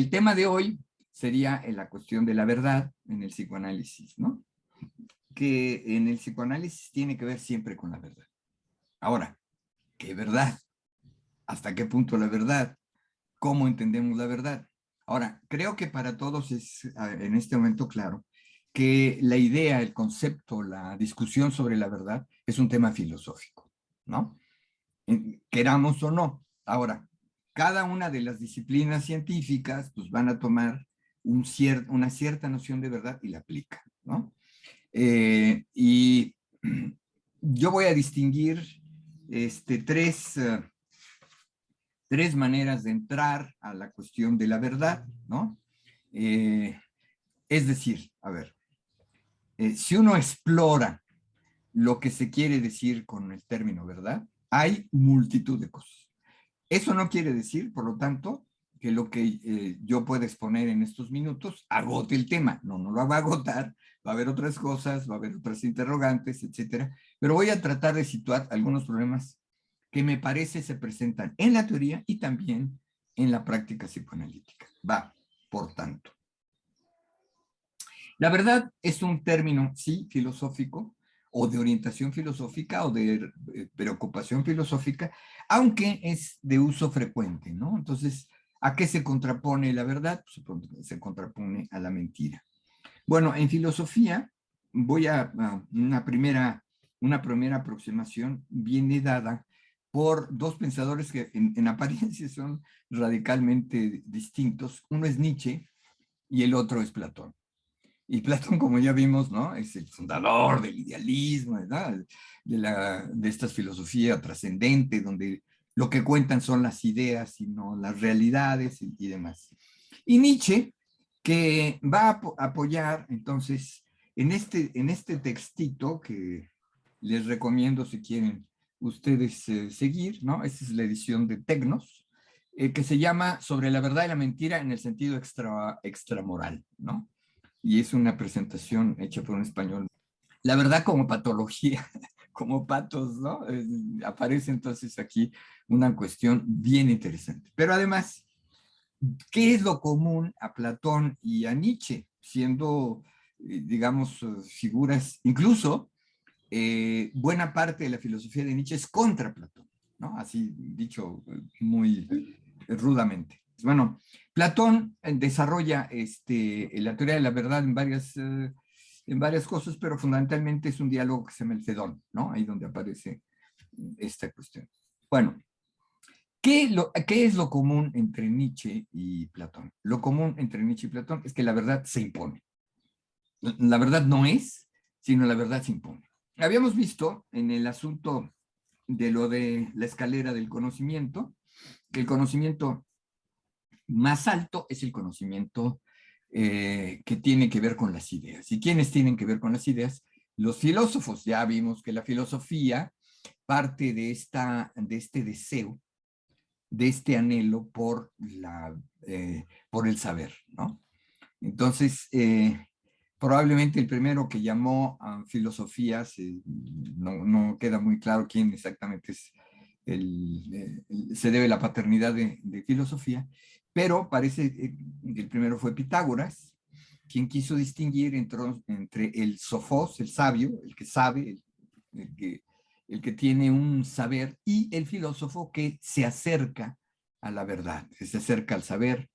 el tema de hoy sería la cuestión de la verdad en el psicoanálisis, ¿no? Que en el psicoanálisis tiene que ver siempre con la verdad. Ahora, ¿qué verdad? ¿Hasta qué punto la verdad? ¿Cómo entendemos la verdad? Ahora, creo que para todos es en este momento claro que la idea, el concepto, la discusión sobre la verdad es un tema filosófico, ¿no? Queramos o no. Ahora, cada una de las disciplinas científicas pues van a tomar una cierta noción de verdad y la aplican, ¿no? Y yo voy a distinguir tres maneras de entrar a la cuestión de la verdad, ¿no? Es decir, a ver, si uno explora lo que se quiere decir con el término verdad, hay multitud de cosas. Eso no quiere decir, por lo tanto, que lo que yo pueda exponer en estos minutos agote el tema. No, no lo va a agotar, va a haber otras cosas, va a haber otras interrogantes, etcétera. Pero voy a tratar de situar algunos problemas que me parece se presentan en la teoría y también en la práctica psicoanalítica. Va, por tanto. La verdad es un término, sí, filosófico, o de orientación filosófica, o de preocupación filosófica, aunque es de uso frecuente, ¿no? Entonces, ¿a qué se contrapone la verdad? Pues se contrapone a la mentira. Bueno, en filosofía, voy a una primera aproximación viene dada por dos pensadores que en apariencia son radicalmente distintos. Uno es Nietzsche y el otro es Platón. Y Platón, como ya vimos, ¿no? Es el fundador del idealismo, ¿verdad? De esta filosofía trascendente, donde lo que cuentan son las ideas y no las realidades y demás. Y Nietzsche, que va a apoyar, entonces, en este textito que les recomiendo si quieren ustedes seguir, ¿no? Esta es la edición de Tecnos, que se llama Sobre la verdad y la mentira en el sentido extramoral, ¿no? Y es una presentación hecha por un español. La verdad como patología, como patos, ¿no? Aparece entonces aquí una cuestión bien interesante. Pero además, ¿qué es lo común a Platón y a Nietzsche? Siendo, digamos, figuras, incluso buena parte de la filosofía de Nietzsche es contra Platón, ¿no? Así dicho muy rudamente. Bueno, Platón desarrolla la teoría de la verdad en varias cosas, pero fundamentalmente es un diálogo que se llama el Fedón, ¿no? Ahí donde aparece esta cuestión. Bueno, ¿qué es lo común entre Nietzsche y Platón? Lo común entre Nietzsche y Platón es que la verdad se impone. La verdad no es, sino la verdad se impone. Habíamos visto en el asunto de lo de la escalera del conocimiento, que el conocimiento más alto es el conocimiento que tiene que ver con las ideas. ¿Y quiénes tienen que ver con las ideas? Los filósofos. Ya vimos que la filosofía parte de este deseo, de este anhelo por el saber, ¿no? Entonces, probablemente el primero que llamó a filosofía, no queda muy claro quién exactamente es se debe la paternidad de filosofía, pero parece que el primero fue Pitágoras, quien quiso distinguir entre el sofos, el sabio, el que sabe, el que tiene un saber, y el filósofo que se acerca a la verdad, que se acerca al saber,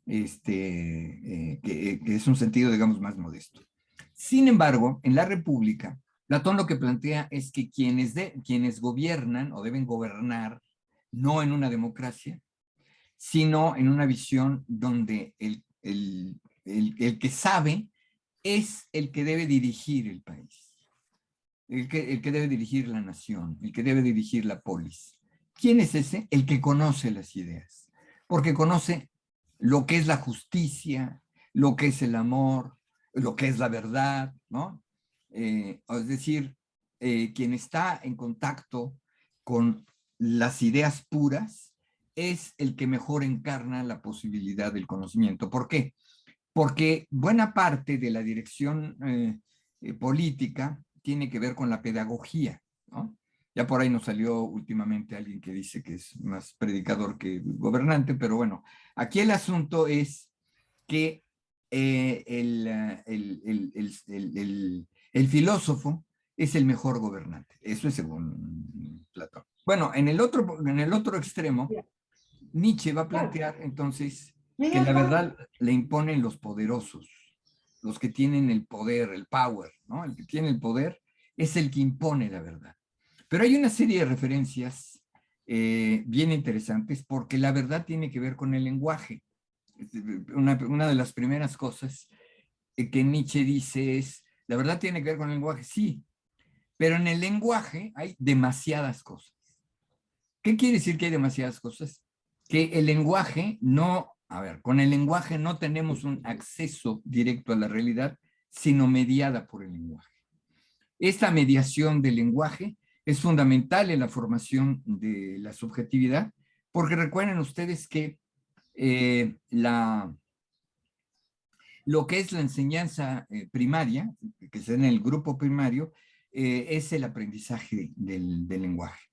que es un sentido, digamos, más modesto. Sin embargo, en la República, Platón lo que plantea es que quienes gobiernan o deben gobernar no en una democracia, sino en una visión donde el que sabe es el que debe dirigir el país, el que debe dirigir la nación, el que debe dirigir la polis. ¿Quién es ese? El que conoce las ideas, porque conoce lo que es la justicia, lo que es el amor, lo que es la verdad, ¿no? Es decir, quien está en contacto con las ideas puras es el que mejor encarna la posibilidad del conocimiento. ¿Por qué? Porque buena parte de la dirección política tiene que ver con la pedagogía, ¿no? Ya por ahí nos salió últimamente alguien que dice que es más predicador que gobernante, pero bueno, aquí el asunto es que el filósofo es el mejor gobernante. Eso es según Platón. Bueno, en el otro extremo, Nietzsche va a plantear entonces que la verdad le imponen los poderosos, los que tienen el poder, el power, ¿no? El que tiene el poder es el que impone la verdad. Pero hay una serie de referencias bien interesantes porque la verdad tiene que ver con el lenguaje. Una de las primeras cosas que Nietzsche dice es, la verdad tiene que ver con el lenguaje, sí, pero en el lenguaje hay demasiadas cosas. ¿Qué quiere decir que hay demasiadas cosas? Que el lenguaje no, a ver, con el lenguaje no tenemos un acceso directo a la realidad, sino mediada por el lenguaje. Esta mediación del lenguaje es fundamental en la formación de la subjetividad, porque recuerden ustedes que lo que es la enseñanza primaria, que es en el grupo primario, es el aprendizaje del lenguaje.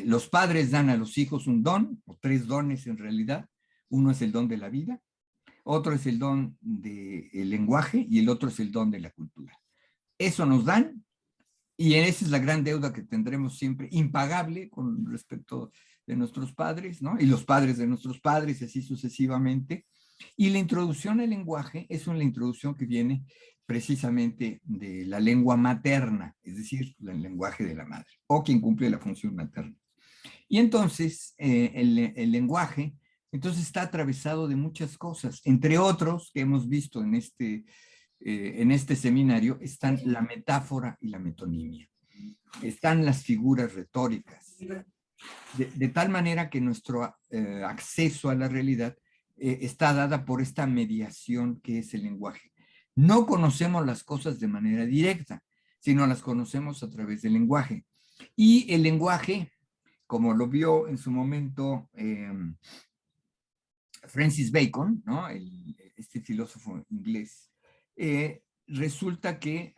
Los padres dan a los hijos un don, o 3 dones en realidad. Uno es el don de la vida, otro es el don del lenguaje y el otro es el don de la cultura. Eso nos dan y esa es la gran deuda que tendremos siempre, impagable con respecto de nuestros padres, ¿no? Y los padres de nuestros padres, y así sucesivamente. Y la introducción al lenguaje es una introducción que viene precisamente de la lengua materna, es decir, el lenguaje de la madre, o quien cumple la función materna. Y entonces, el lenguaje, entonces está atravesado de muchas cosas, entre otros que hemos visto en este seminario, están la metáfora y la metonimia. Están las figuras retóricas. De tal manera que nuestro acceso a la realidad está dada por esta mediación que es el lenguaje. No conocemos las cosas de manera directa, sino las conocemos a través del lenguaje. Y el lenguaje, como lo vio en su momento Francis Bacon, ¿no? Este filósofo inglés, resulta que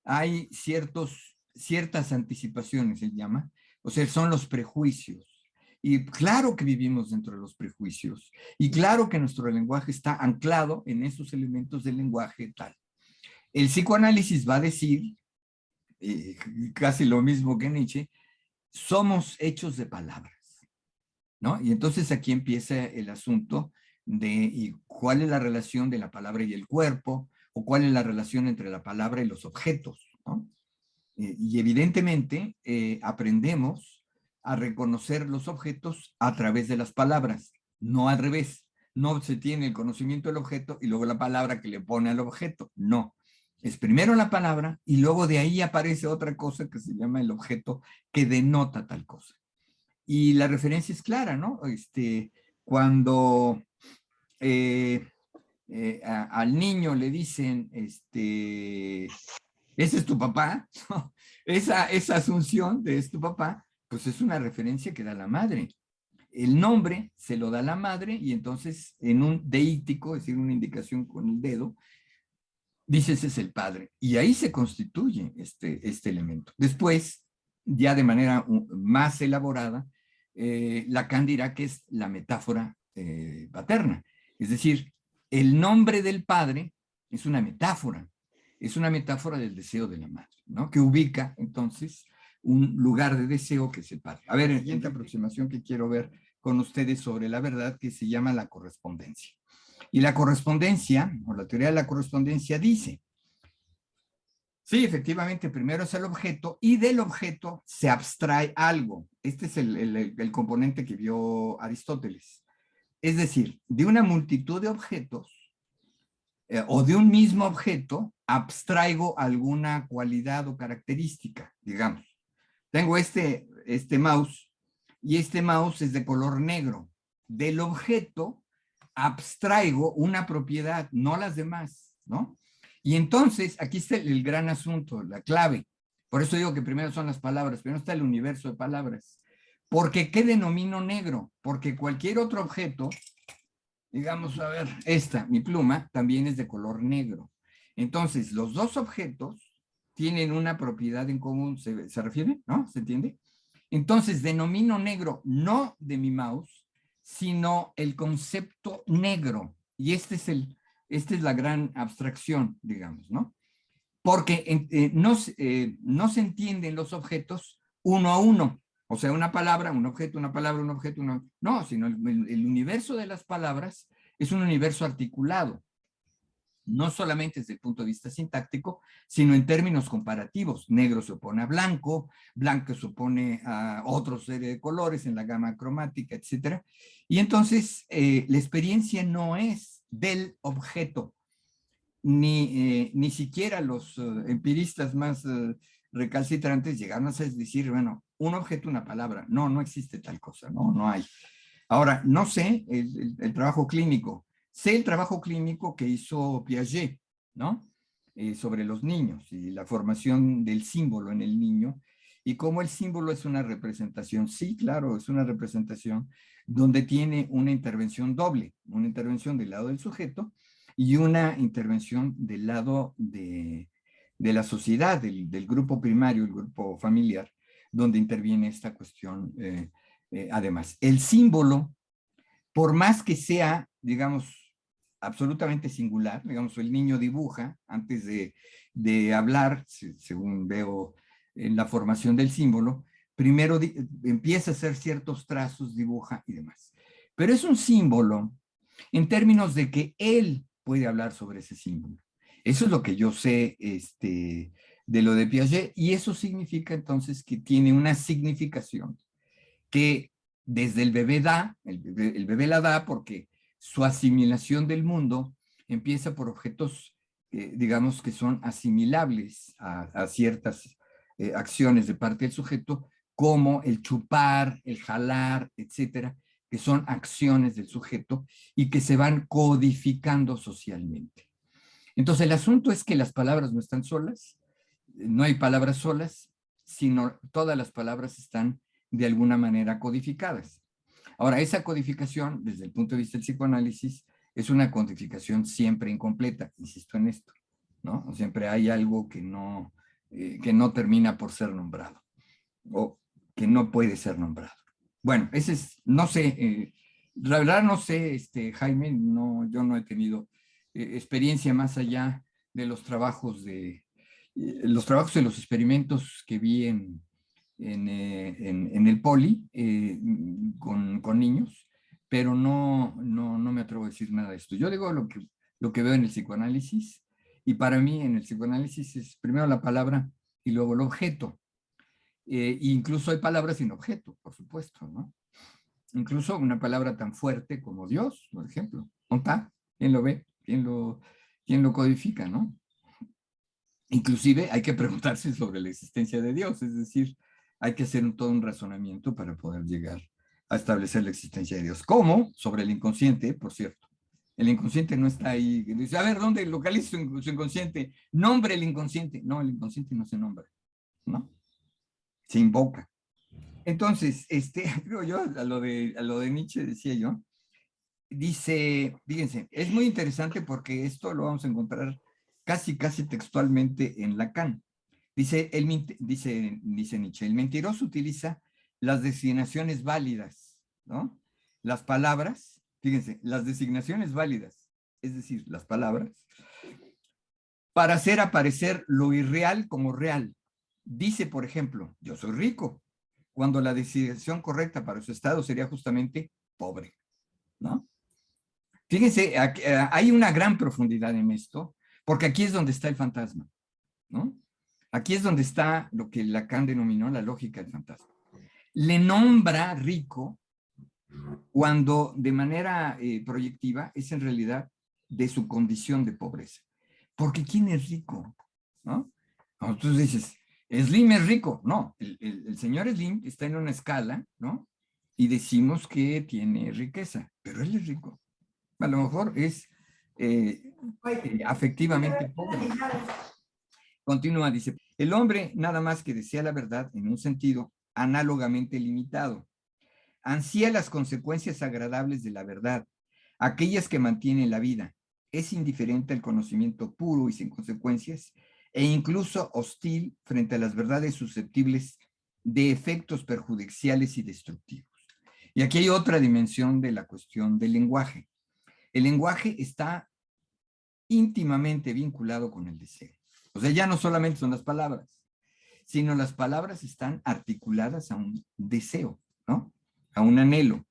hay ciertas anticipaciones, él llama, o sea, son los prejuicios. Y claro que vivimos dentro de los prejuicios. Y claro que nuestro lenguaje está anclado en esos elementos del lenguaje tal. El psicoanálisis va a decir, casi lo mismo que Nietzsche, somos hechos de palabras, ¿no? Y entonces aquí empieza el asunto de y cuál es la relación de la palabra y el cuerpo, o cuál es la relación entre la palabra y los objetos, ¿no? Y evidentemente aprendemos a reconocer los objetos a través de las palabras, no al revés. No se tiene el conocimiento del objeto y luego la palabra que le pone al objeto, no. Es primero la palabra y luego de ahí aparece otra cosa que se llama el objeto que denota tal cosa. Y la referencia es clara, ¿no? Cuando al niño le dicen, ese es tu papá, ¿no? esa asunción de es tu papá, pues es una referencia que da la madre. El nombre se lo da la madre y entonces en un deítico, es decir, una indicación con el dedo, dice ese es el padre. Y ahí se constituye este elemento. Después, ya de manera más elaborada, Lacan dirá que es la metáfora paterna. Es decir, el nombre del padre es una metáfora del deseo de la madre, ¿no? Que ubica entonces un lugar de deseo que es el padre. A ver, la siguiente aproximación que quiero ver con ustedes sobre la verdad, que se llama la correspondencia. Y la correspondencia, o la teoría de la correspondencia dice, sí, efectivamente, primero es el objeto y del objeto se abstrae algo. Este es el componente que vio Aristóteles. Es decir, de una multitud de objetos o de un mismo objeto, abstraigo alguna cualidad o característica, digamos. Tengo este mouse y este mouse es de color negro. Del objeto abstraigo una propiedad, no las demás, ¿no? Y entonces, aquí está el gran asunto, la clave. Por eso digo que primero son las palabras, primero está el universo de palabras. Porque, ¿qué denomino negro? Porque cualquier otro objeto, digamos, a ver, mi pluma, también es de color negro. Entonces, los dos objetos tienen una propiedad en común, ¿se refiere? ¿No? ¿Se entiende? Entonces, denomino negro no de mi mouse, sino el concepto negro. Y esta es la gran abstracción, digamos, ¿no? Porque no se entienden los objetos uno a uno. O sea, una palabra, un objeto, una palabra, un objeto, no, sino el universo de las palabras es un universo articulado, no solamente desde el punto de vista sintáctico, sino en términos comparativos. Negro se opone a blanco, blanco se opone a otra serie de colores en la gama cromática, etcétera. Y entonces la experiencia no es del objeto, ni siquiera los empiristas más recalcitrantes llegaron a decir, bueno, un objeto, una palabra. No, no existe tal cosa, no hay. Ahora, no sé el trabajo clínico. Sé el trabajo clínico que hizo Piaget, ¿no? Sobre los niños y la formación del símbolo en el niño y cómo el símbolo es una representación. Sí, claro, es una representación donde tiene una intervención doble, una intervención del lado del sujeto y una intervención del lado de la sociedad, del grupo primario, el grupo familiar, donde interviene esta cuestión. Además, el símbolo, por más que sea, digamos, absolutamente singular, digamos, el niño dibuja antes de hablar, según veo en la formación del símbolo, primero empieza a hacer ciertos trazos, dibuja y demás. Pero es un símbolo en términos de que él puede hablar sobre ese símbolo. Eso es lo que yo sé de lo de Piaget, y eso significa entonces que tiene una significación que desde el bebé da, el bebé la da porque su asimilación del mundo empieza por objetos, digamos, que son asimilables a ciertas acciones de parte del sujeto, como el chupar, el jalar, etcétera, que son acciones del sujeto y que se van codificando socialmente. Entonces, el asunto es que las palabras no están solas, no hay palabras solas, sino todas las palabras están de alguna manera codificadas. Ahora, esa codificación, desde el punto de vista del psicoanálisis, es una codificación siempre incompleta, insisto en esto, ¿no? Siempre hay algo que no termina por ser nombrado, o que no puede ser nombrado. Bueno, ese es, no sé, la verdad no sé, Jaime, no, yo no he tenido experiencia más allá de los trabajos de los experimentos que vi en el poli con niños, pero no me atrevo a decir nada de esto. Yo digo lo que veo en el psicoanálisis, y para mí en el psicoanálisis es primero la palabra y luego el objeto. Incluso hay palabras sin objeto, por supuesto, ¿no? Incluso una palabra tan fuerte como Dios, por ejemplo. ¿Dónde está? ¿Quién lo ve? ¿Quién lo codifica, no? Inclusive hay que preguntarse sobre la existencia de Dios, es decir, hay que hacer todo un razonamiento para poder llegar a establecer la existencia de Dios. ¿Cómo? Sobre el inconsciente, por cierto. El inconsciente no está ahí. Dice, a ver, ¿dónde localiza su inconsciente? Nombre el inconsciente. No, el inconsciente no se nombra, ¿no? Se invoca. Entonces, creo yo, a lo de Nietzsche decía yo, dice, fíjense, es muy interesante porque esto lo vamos a encontrar casi textualmente en Lacan. Dice Nietzsche, el mentiroso utiliza las designaciones válidas, ¿no? Las palabras, fíjense, las designaciones válidas, es decir, las palabras, para hacer aparecer lo irreal como real. Dice, por ejemplo, yo soy rico, cuando la designación correcta para su estado sería justamente pobre, ¿no? Fíjense, hay una gran profundidad en esto, porque aquí es donde está el fantasma, ¿no? Aquí es donde está lo que Lacan denominó la lógica del fantasma. Le nombra rico cuando de manera proyectiva es en realidad de su condición de pobreza. Porque ¿quién es rico? ¿No? Cuando tú dices, Slim es rico. No, el señor Slim está en una escala, ¿no? Y decimos que tiene riqueza, pero él es rico. A lo mejor es afectivamente pobre. Continúa, dice, el hombre nada más que desea la verdad en un sentido análogamente limitado. Ansía las consecuencias agradables de la verdad, aquellas que mantienen la vida. Es indiferente al conocimiento puro y sin consecuencias, e incluso hostil frente a las verdades susceptibles de efectos perjudiciales y destructivos. Y aquí hay otra dimensión de la cuestión del lenguaje. El lenguaje está íntimamente vinculado con el deseo. O sea, ya no solamente son las palabras, sino las palabras están articuladas a un deseo, ¿no? A un anhelo.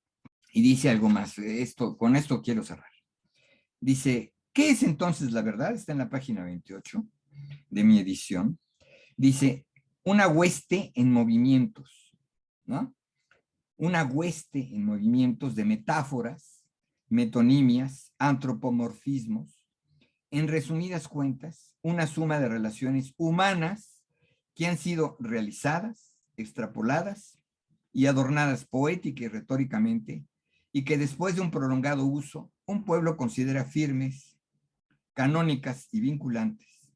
Y dice algo más, con esto quiero cerrar. Dice, ¿qué es entonces la verdad? Está en la página 28 de mi edición. Dice, una hueste en movimientos, ¿no? Una hueste en movimientos de metáforas, metonimias, antropomorfismos, en resumidas cuentas, una suma de relaciones humanas que han sido realizadas, extrapoladas y adornadas poética y retóricamente, y que después de un prolongado uso, un pueblo considera firmes, canónicas y vinculantes.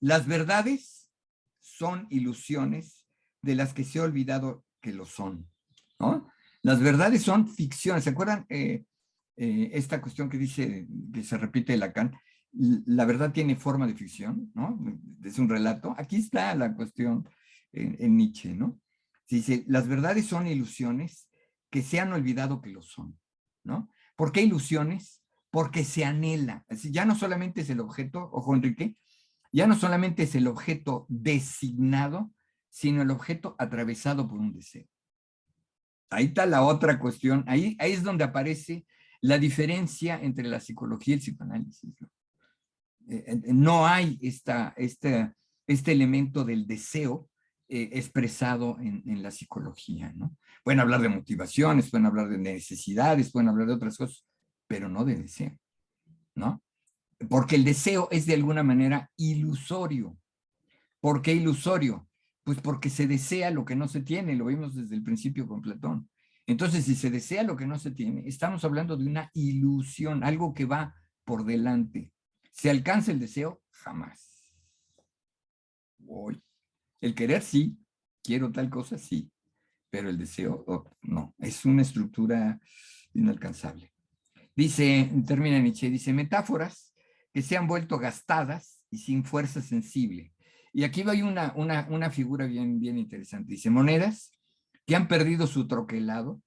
Las verdades son ilusiones de las que se ha olvidado que lo son, ¿no? Las verdades son ficciones. ¿Se acuerdan esta cuestión que dice, que se repite de Lacan? La verdad tiene forma de ficción, ¿no? Es un relato. Aquí está la cuestión en Nietzsche, ¿no? Dice, las verdades son ilusiones que se han olvidado que lo son, ¿no? ¿Por qué ilusiones? Porque se anhela. Así, ya no solamente es el objeto, ojo Enrique, ya no solamente es el objeto designado, sino el objeto atravesado por un deseo. Ahí está la otra cuestión, ahí es donde aparece la diferencia entre la psicología y el psicoanálisis, ¿no? No hay este elemento del deseo expresado en la psicología, ¿no? Pueden hablar de motivaciones, pueden hablar de necesidades, pueden hablar de otras cosas, pero no de deseo, ¿no? Porque el deseo es de alguna manera ilusorio. ¿Por qué ilusorio? Pues porque se desea lo que no se tiene, lo vimos desde el principio con Platón. Entonces, si se desea lo que no se tiene, estamos hablando de una ilusión, algo que va por delante. ¿Se alcanza el deseo? Jamás. Hoy. El querer sí, quiero tal cosa sí, pero el deseo no, es una estructura inalcanzable. Dice, termina Nietzsche, dice, metáforas que se han vuelto gastadas y sin fuerza sensible. Y aquí hay una figura bien interesante. Dice, monedas que han perdido su troquelado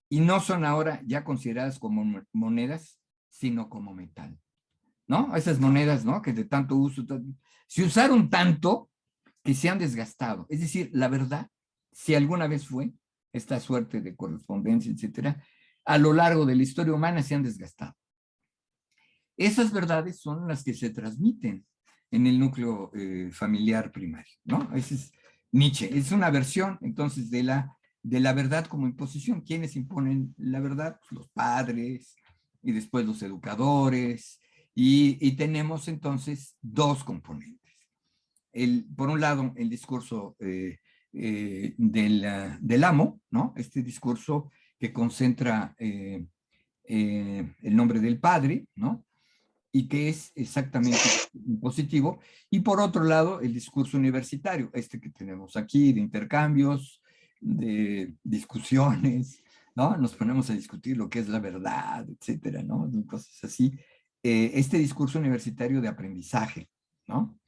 y no son ahora ya consideradas como monedas, sino como metal, ¿no? Esas monedas, ¿no? Que de tanto uso, se usaron tanto que se han desgastado. Es decir, la verdad, si alguna vez fue esta suerte de correspondencia, etcétera, a lo largo de la historia humana se han desgastado. Esas verdades son las que se transmiten en el núcleo familiar primario, ¿no? Ese es Nietzsche. Es una versión, entonces, de la verdad como imposición. ¿Quiénes imponen la verdad? Pues los padres y después los educadores. Y tenemos entonces dos componentes. Por un lado, el discurso del amo, ¿no? Este discurso que concentra el nombre del padre, ¿no? Y que es exactamente positivo. Y por otro lado, el discurso universitario, este que tenemos aquí, de intercambios, de discusiones, ¿no? Nos ponemos a discutir lo que es la verdad, etcétera, ¿no? Cosas así. Este discurso universitario de aprendizaje, ¿no?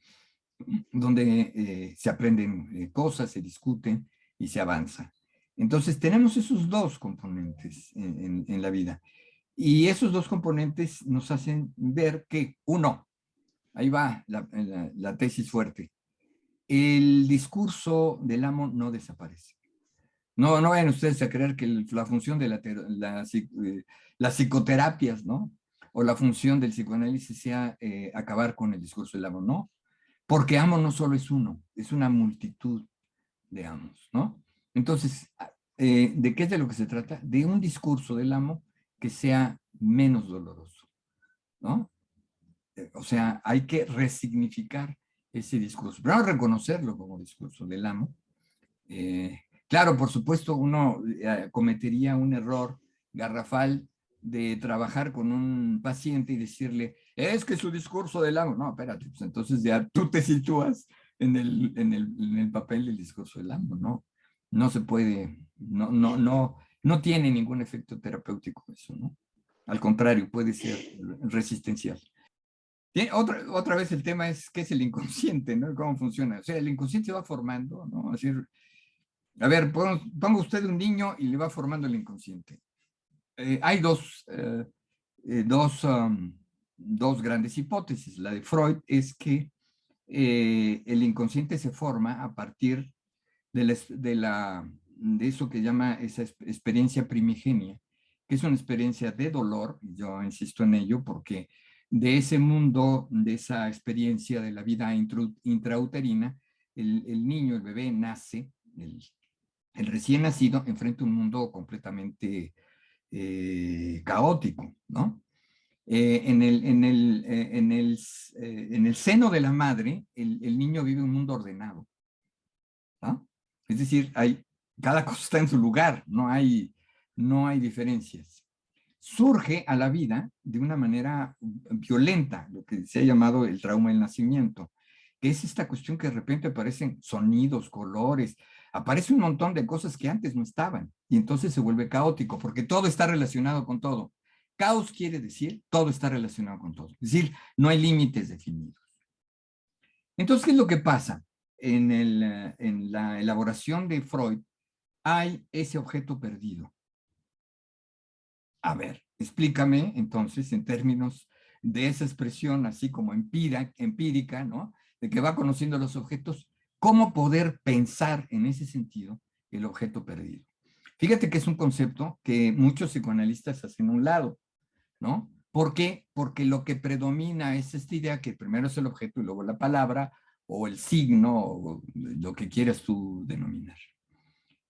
Donde se aprenden cosas, se discuten y se avanza. Entonces, tenemos esos dos componentes en la vida. Y esos dos componentes nos hacen ver que, uno, ahí va la tesis fuerte, el discurso del amo no desaparece. No vayan ustedes a creer que la función de las psicoterapias, ¿no? O la función del psicoanálisis sea acabar con el discurso del amo, no. Porque amo no solo es uno, es una multitud de amos, ¿no? Entonces, ¿de qué es de lo que se trata? De un discurso del amo que sea menos doloroso, ¿no? O sea, hay que resignificar ese discurso. Primero, reconocerlo como discurso del amo. Claro, por supuesto, uno cometería un error garrafal de trabajar con un paciente y decirle, es que su discurso del amo. No, espérate, pues entonces ya tú te sitúas en el papel del discurso del amo, ¿no? No se puede, no tiene ningún efecto terapéutico eso, ¿no? Al contrario, puede ser resistencial. Otra vez el tema es qué es el inconsciente, ¿no? ¿Cómo funciona? O sea, el inconsciente se va formando, ¿no? Es decir, a ver, ponga usted un niño y le va formando el inconsciente. Hay dos dos grandes hipótesis. La de Freud es que el inconsciente se forma a partir de eso que llama esa experiencia primigenia, que es una experiencia de dolor, y yo insisto en ello porque de ese mundo, de esa experiencia de la vida intrauterina, el niño, el bebé nace, el recién nacido enfrenta un mundo completamente caótico, ¿no? En el seno de la madre, el niño vive un mundo ordenado, ¿no? Es decir, cada cosa está en su lugar, no hay diferencias. Surge a la vida de una manera violenta, lo que se ha llamado el trauma del nacimiento, que es esta cuestión que de repente aparecen sonidos, colores, aparece un montón de cosas que antes no estaban, y entonces se vuelve caótico, porque todo está relacionado con todo. Caos quiere decir todo está relacionado con todo, es decir, no hay límites definidos. Entonces, ¿qué es lo que pasa? En la elaboración de Freud hay ese objeto perdido. A ver, explícame entonces en términos de esa expresión así como empírica, ¿no? De que va conociendo los objetos, ¿cómo poder pensar en ese sentido el objeto perdido? Fíjate que es un concepto que muchos psicoanalistas hacen a un lado, ¿no? ¿Por qué? Porque lo que predomina es esta idea que primero es el objeto y luego la palabra o el signo o lo que quieras tú denominar.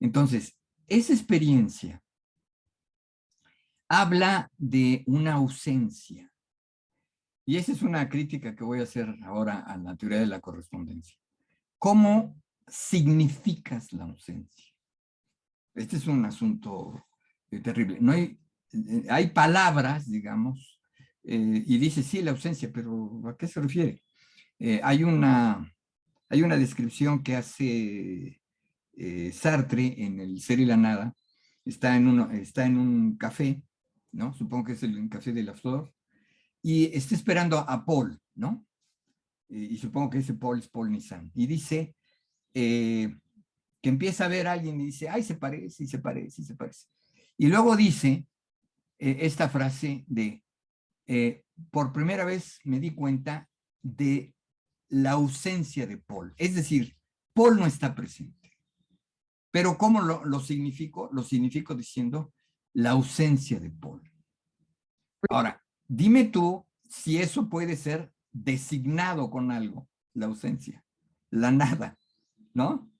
Entonces, esa experiencia habla de una ausencia. Y esa es una crítica que voy a hacer ahora a la teoría de la correspondencia. ¿Cómo significas la ausencia? Este es un asunto terrible. No hay palabras, digamos, y dice, sí, la ausencia, pero ¿a qué se refiere? Hay una descripción que hace Sartre en El ser y la nada. Está en un café, ¿no? Supongo que es el café de la flor, y está esperando a Paul, ¿no? Y supongo que ese Paul es Paul Nissan. Y dice que empieza a ver a alguien y dice, ay, se parece, y se parece, y se parece. Y luego dice esta frase de, por primera vez me di cuenta de la ausencia de Paul. Es decir, Paul no está presente. Pero ¿cómo lo significo? Lo significo diciendo la ausencia de Paul. Ahora, dime tú si eso puede ser designado con algo, la ausencia, la nada, ¿no?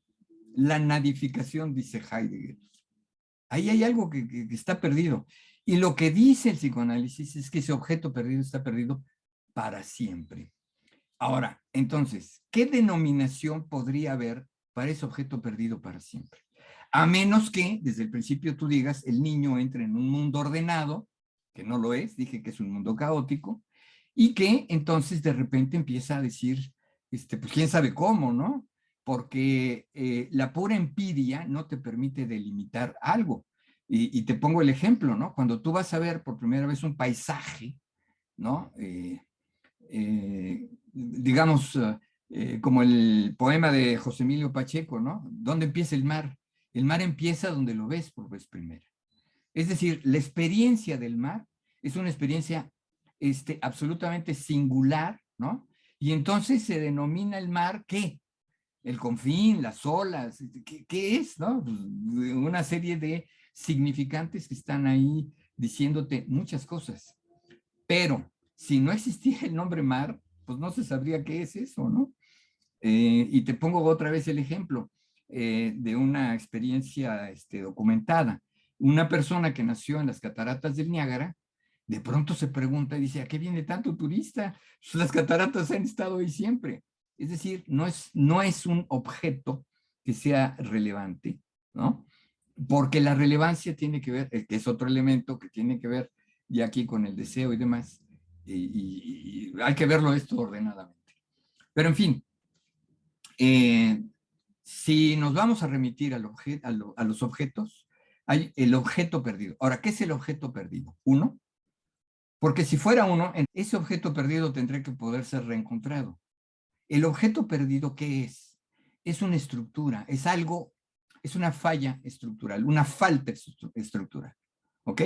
La nadificación, dice Heidegger. Ahí hay algo que está perdido. Y lo que dice el psicoanálisis es que ese objeto perdido está perdido para siempre. Ahora, entonces, ¿qué denominación podría haber para ese objeto perdido para siempre? A menos que desde el principio tú digas, el niño entre en un mundo ordenado, que no lo es, dije que es un mundo caótico, y que entonces de repente empieza a decir, pues quién sabe cómo, ¿no? Porque la pura empiria no te permite delimitar algo. Y te pongo el ejemplo, ¿no? Cuando tú vas a ver por primera vez un paisaje, ¿no? Digamos, como el poema de José Emilio Pacheco, ¿no? ¿Dónde empieza el mar? El mar empieza donde lo ves por vez primera. Es decir, la experiencia del mar es una experiencia absolutamente singular, ¿no? Y entonces se denomina el mar, ¿qué? El confín, las olas, ¿qué es, no? Pues, una serie de significantes que están ahí diciéndote muchas cosas. Pero si no existiera el nombre mar, pues no se sabría qué es eso, ¿no? Y te pongo otra vez el ejemplo de una experiencia documentada. Una persona que nació en las cataratas del Niágara, de pronto se pregunta y dice, ¿a qué viene tanto turista? Pues las cataratas han estado ahí siempre. Es decir, no es un objeto que sea relevante, ¿no? Porque la relevancia tiene que ver, que es otro elemento que tiene que ver ya aquí con el deseo y demás, y hay que verlo esto ordenadamente. Pero en fin, si nos vamos a remitir a los objetos, hay el objeto perdido. Ahora, ¿qué es el objeto perdido? Uno, porque si fuera uno, ese objeto perdido tendría que poder ser reencontrado. El objeto perdido, ¿qué es? Es una estructura, es algo, es una falla estructural, una falta estructural, ¿ok?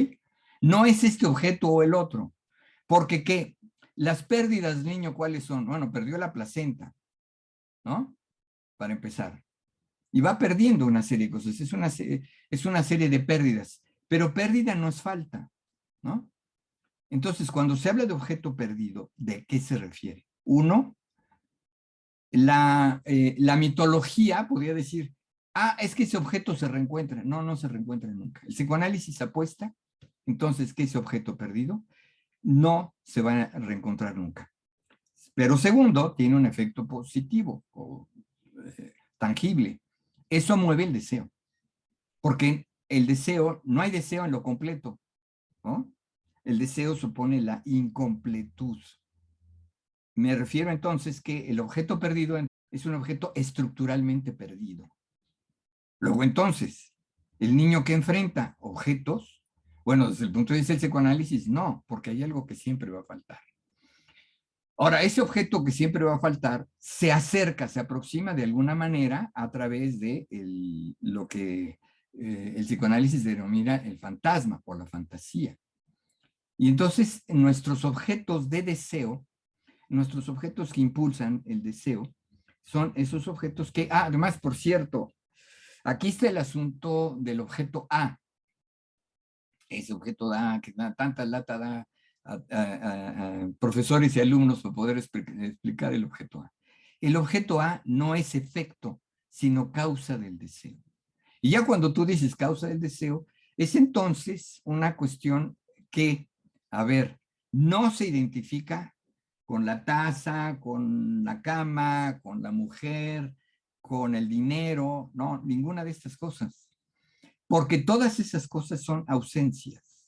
No es este objeto o el otro, Porque ¿qué? Las pérdidas, niño, ¿cuáles son? Bueno, perdió la placenta, ¿no? Para empezar. Y va perdiendo una serie de cosas. Es una serie de pérdidas. Pero pérdida no es falta, ¿no? Entonces, cuando se habla de objeto perdido, ¿de qué se refiere? Uno, la mitología podría decir, es que ese objeto se reencuentra. No, no se reencuentra nunca. El psicoanálisis apuesta, entonces, que ese objeto perdido no se va a reencontrar nunca. Pero segundo, tiene un efecto positivo o tangible. Eso mueve el deseo. Porque el deseo, no hay deseo en lo completo, ¿no? El deseo supone la incompletud. Me refiero entonces que el objeto perdido es un objeto estructuralmente perdido. Luego entonces, el niño que enfrenta objetos, bueno, desde el punto de vista del psicoanálisis, no, porque hay algo que siempre va a faltar. Ahora, ese objeto que siempre va a faltar se acerca, se aproxima de alguna manera a través de lo que el psicoanálisis denomina el fantasma o la fantasía. Y entonces nuestros objetos de deseo, nuestros objetos que impulsan el deseo, son esos objetos que, además, por cierto, aquí está el asunto del objeto A. Ese objeto da, que da tanta lata da a profesores y alumnos para poder explicar el objeto A. El objeto A no es efecto, sino causa del deseo. Y ya cuando tú dices causa del deseo, es entonces una cuestión que, a ver, no se identifica con la taza, con la cama, con la mujer, con el dinero, no, ninguna de estas cosas. Porque todas esas cosas son ausencias.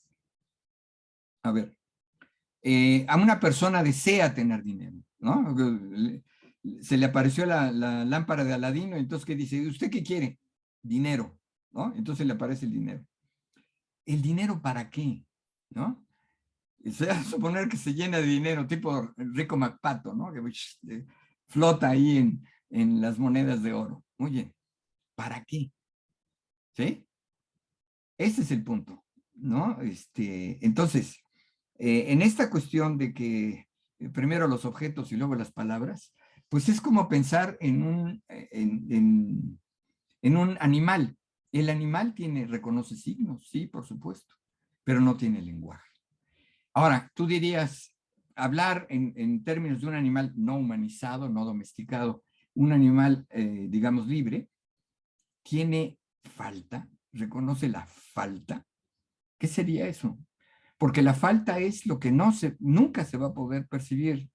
A ver, a una persona desea tener dinero, ¿no? Se le apareció la lámpara de Aladino, entonces ¿qué dice? ¿Usted qué quiere? Dinero, ¿no? Entonces le aparece el dinero. ¿El dinero para qué? ¿No? O sea, suponer que se llena de dinero, tipo Rico MacPato, ¿no? Que flota ahí en las monedas de oro. Muy bien, ¿para qué? ¿Sí? Ese es el punto, ¿no? Entonces, en esta cuestión de que primero los objetos y luego las palabras, pues es como pensar en un animal. El animal reconoce signos, sí, por supuesto, pero no tiene lenguaje. Ahora, tú dirías, hablar en términos de un animal no humanizado, no domesticado, un animal, digamos, libre, tiene falta, reconoce la falta. ¿Qué sería eso? Porque la falta es lo que nunca se va a poder percibir,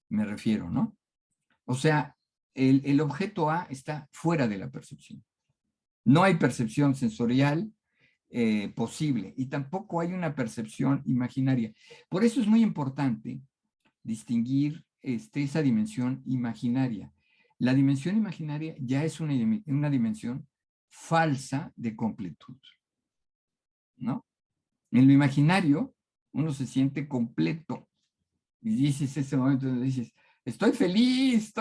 me refiero, ¿no? O sea, el objeto A está fuera de la percepción. No hay percepción sensorial posible y tampoco hay una percepción imaginaria. Por eso es muy importante distinguir esa dimensión imaginaria. La dimensión imaginaria ya es una dimensión falsa de completud, ¿no? En lo imaginario, uno se siente completo. Y dices ese momento donde dices, estoy feliz,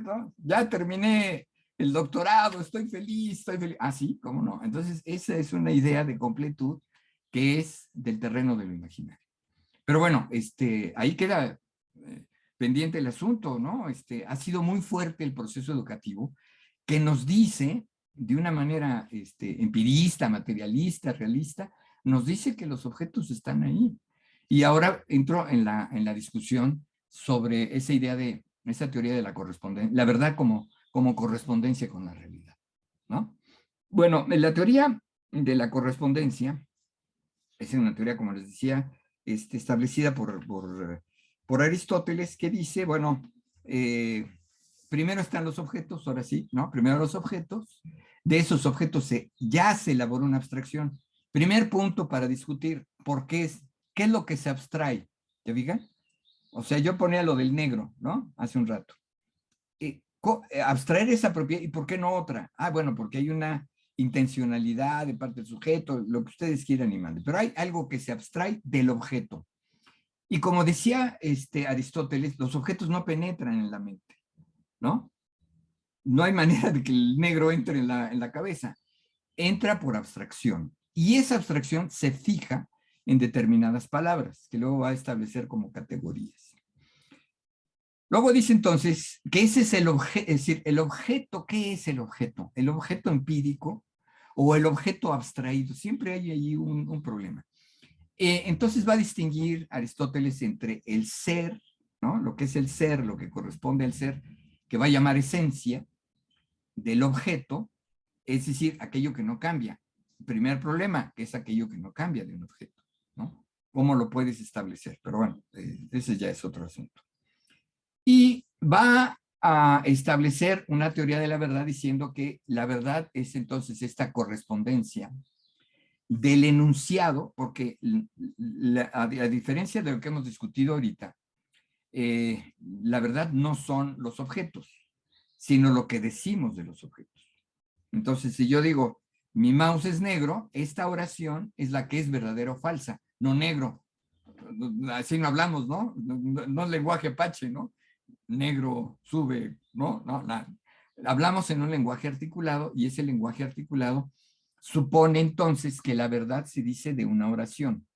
¿no? Ya terminé el doctorado, estoy feliz, estoy feliz. Ah, sí, ¿cómo no? Entonces, esa es una idea de completud que es del terreno de lo imaginario. Pero bueno, ahí queda pendiente el asunto, ¿no? Ha sido muy fuerte el proceso educativo que nos dice, de una manera empirista, materialista, realista, nos dice que los objetos están ahí. Y ahora entro en la discusión sobre esa idea esa teoría de la correspondencia, la verdad como correspondencia con la realidad, ¿no? Bueno, la teoría de la correspondencia es una teoría, como les decía, establecida por Aristóteles, que dice, bueno, primero están los objetos, ahora sí, ¿no? Primero los objetos, de esos objetos ya se elaboró una abstracción. Primer punto para discutir, ¿qué es lo que se abstrae? ¿Te fijas? O sea, yo ponía lo del negro, ¿no? Hace un rato. Abstraer esa propiedad, ¿y por qué no otra? Bueno, porque hay una intencionalidad de parte del sujeto, lo que ustedes quieran y manden, pero hay algo que se abstrae del objeto. Y como decía Aristóteles, los objetos no penetran en la mente, ¿no? No hay manera de que el negro entre en la cabeza. Entra por abstracción. Y esa abstracción se fija en determinadas palabras, que luego va a establecer como categorías. Luego dice entonces que ese es el objeto, es decir, el objeto, ¿qué es el objeto? El objeto empírico o el objeto abstraído. Siempre hay ahí un problema. Entonces va a distinguir Aristóteles entre el ser, ¿no? Lo que es el ser, lo que corresponde al ser, que va a llamar esencia, del objeto, es decir, aquello que no cambia. El primer problema, que es aquello que no cambia de un objeto, ¿no? ¿Cómo lo puedes establecer? Pero bueno, ese ya es otro asunto. Y va a establecer una teoría de la verdad diciendo que la verdad es entonces esta correspondencia del enunciado, porque a diferencia de lo que hemos discutido ahorita, la verdad no son los objetos, sino lo que decimos de los objetos. Entonces, si yo digo, mi mouse es negro, esta oración es la que es verdadera o falsa, no negro. Así no hablamos, ¿no? No es lenguaje Apache, ¿no? Negro sube, ¿no? Hablamos en un lenguaje articulado y ese lenguaje articulado supone entonces que la verdad se dice de una oración,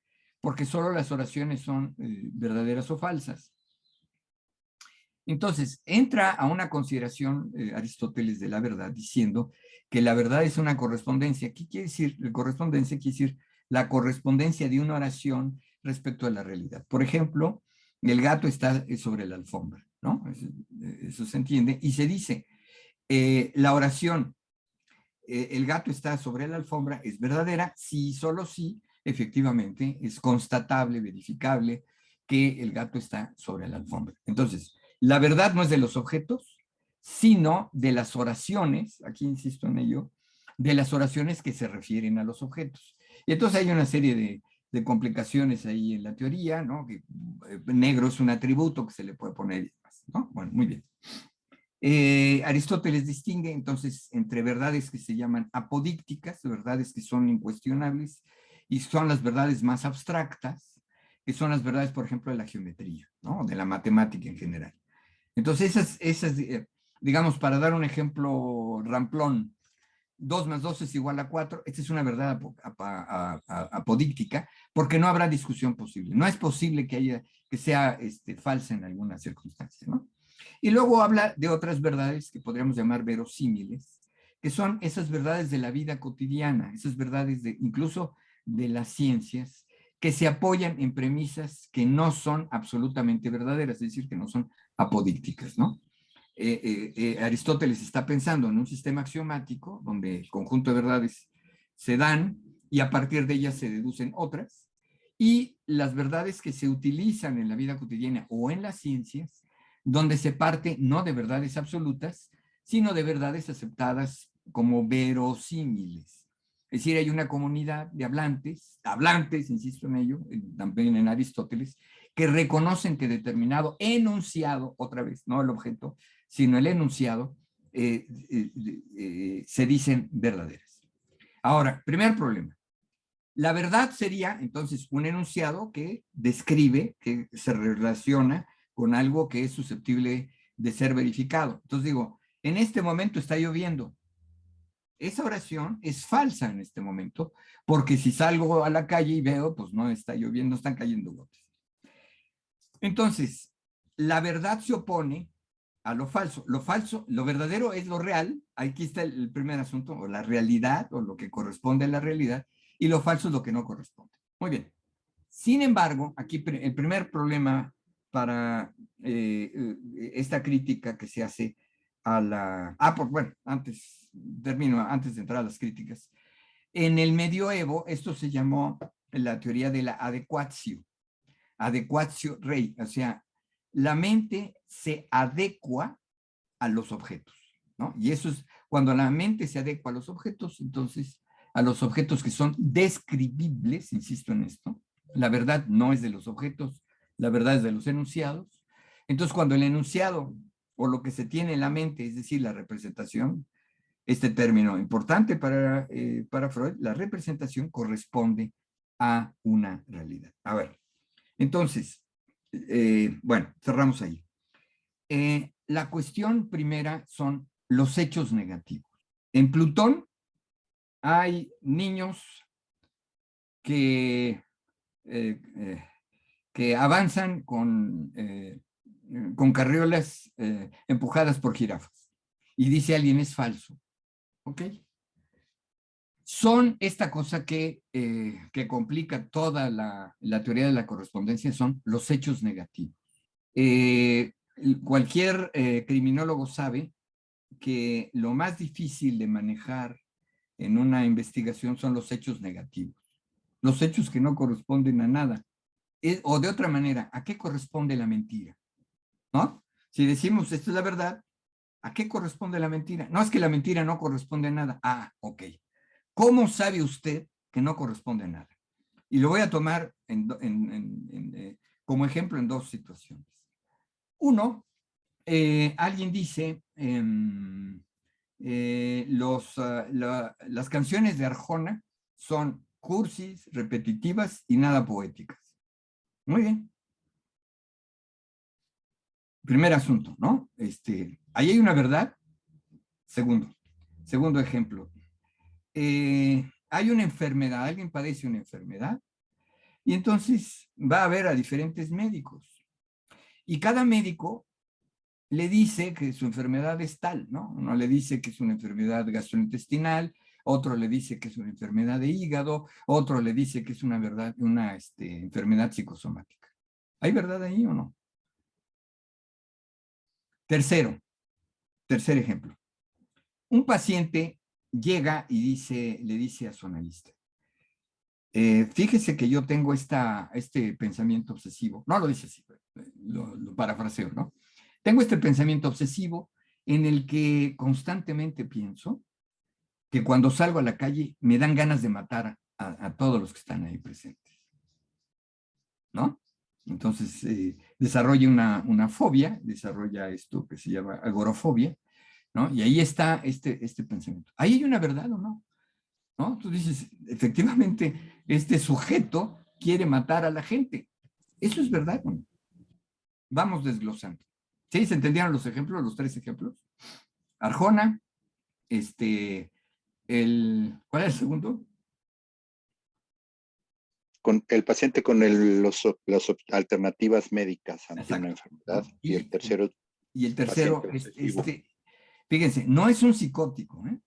porque solo las oraciones son verdaderas o falsas. Entonces, entra a una consideración Aristóteles de la verdad diciendo que la verdad es una correspondencia. ¿Qué quiere decir? La correspondencia quiere decir la correspondencia de una oración respecto a la realidad. Por ejemplo, el gato está sobre la alfombra, ¿no? Eso se entiende. Y se dice, la oración, el gato está sobre la alfombra, es verdadera, si solo si efectivamente es constatable, verificable, que el gato está sobre la alfombra. Entonces, la verdad no es de los objetos, sino de las oraciones, aquí insisto en ello, de las oraciones que se refieren a los objetos. Y entonces hay una serie de complicaciones ahí en la teoría, ¿no? Que negro es un atributo que se le puede poner, ¿no? Bueno, muy bien. Aristóteles distingue entonces entre verdades que se llaman apodícticas, verdades que son incuestionables, y son las verdades más abstractas, que son las verdades, por ejemplo, de la geometría, ¿no? De la matemática en general. Entonces, digamos, para dar un ejemplo ramplón, 2 más 2 es igual a 4, esta es una verdad apodíctica, porque no habrá discusión posible. No es posible que sea falsa en alguna circunstancia, ¿no? Y luego habla de otras verdades que podríamos llamar verosímiles, que son esas verdades de la vida cotidiana, esas verdades incluso de las ciencias, que se apoyan en premisas que no son absolutamente verdaderas, es decir, que no son apodícticas, ¿no? Aristóteles está pensando en un sistema axiomático donde el conjunto de verdades se dan y a partir de ellas se deducen otras, y las verdades que se utilizan en la vida cotidiana o en las ciencias, donde se parte no de verdades absolutas, sino de verdades aceptadas como verosímiles. Es decir, hay una comunidad de hablantes, insisto en ello, también en Aristóteles, que reconocen que determinado enunciado, otra vez, no el objeto, sino el enunciado, se dicen verdaderas. Ahora, primer problema. La verdad sería entonces un enunciado que describe, que se relaciona con algo que es susceptible de ser verificado. Entonces digo, en este momento está lloviendo. Esa oración es falsa en este momento, porque si salgo a la calle y veo, pues no está lloviendo, están cayendo gotas. Entonces, la verdad se opone a lo falso. Lo verdadero es lo real. Aquí está el primer asunto, o la realidad, o lo que corresponde a la realidad, y lo falso es lo que no corresponde. Muy bien. Sin embargo, aquí el primer problema para esta crítica que se hace a la... bueno, antes de entrar a las críticas. En el medioevo, esto se llamó la teoría de la adequatio rei, o sea, la mente se adecua a los objetos, ¿no? Y eso es, cuando la mente se adecua a los objetos, entonces a los objetos que son describibles, insisto en esto, la verdad no es de los objetos, la verdad es de los enunciados. Entonces, cuando el enunciado o lo que se tiene en la mente, es decir, la representación, este término importante para Freud, la representación corresponde a una realidad. A ver, entonces, bueno, cerramos ahí. La cuestión primera son los hechos negativos. En Plutón hay niños que que avanzan con carriolas empujadas por jirafas. Y dice alguien, es falso. ¿Ok? Son esta cosa que complica toda la teoría de la correspondencia, son los hechos negativos. Cualquier criminólogo sabe que lo más difícil de manejar en una investigación son los hechos negativos, los hechos que no corresponden a nada. O de otra manera, ¿a qué corresponde la mentira? ¿No? Si decimos esto es la verdad, ¿a qué corresponde la mentira? No es que la mentira no corresponde a nada. Ah, ok. ¿Cómo sabe usted que no corresponde a nada? Y lo voy a tomar como ejemplo en dos situaciones. Uno, alguien dice, las canciones de Arjona son cursis, repetitivas y nada poéticas. Muy bien. Primer asunto, ¿no? Ahí hay una verdad. Segundo ejemplo. Hay una enfermedad, alguien padece una enfermedad, y entonces va a ver a diferentes médicos. Y cada médico le dice que su enfermedad es tal, ¿no? Uno le dice que es una enfermedad gastrointestinal, otro le dice que es una enfermedad de hígado, otro le dice que es una enfermedad psicosomática. ¿Hay verdad ahí o no? Tercer ejemplo. Un paciente llega y le dice a su analista, fíjese que yo tengo este pensamiento obsesivo. No lo dice así, lo parafraseo, ¿no? Tengo este pensamiento obsesivo en el que constantemente pienso que cuando salgo a la calle me dan ganas de matar a todos los que están ahí presentes, ¿no? Entonces desarrolla una fobia, desarrolla esto que se llama agorafobia, ¿no? Y ahí está este pensamiento. ¿Ahí hay una verdad o no? ¿No? Tú dices, efectivamente, este sujeto quiere matar a la gente. ¿Eso es verdad o no? Vamos desglosando. ¿Sí? ¿Se entendieron los ejemplos, los tres ejemplos? Arjona, ¿cuál es el segundo? Con el paciente con las alternativas médicas ante Exacto, una enfermedad. ¿no? Y el tercero, fíjense, no es un psicótico, ¿eh?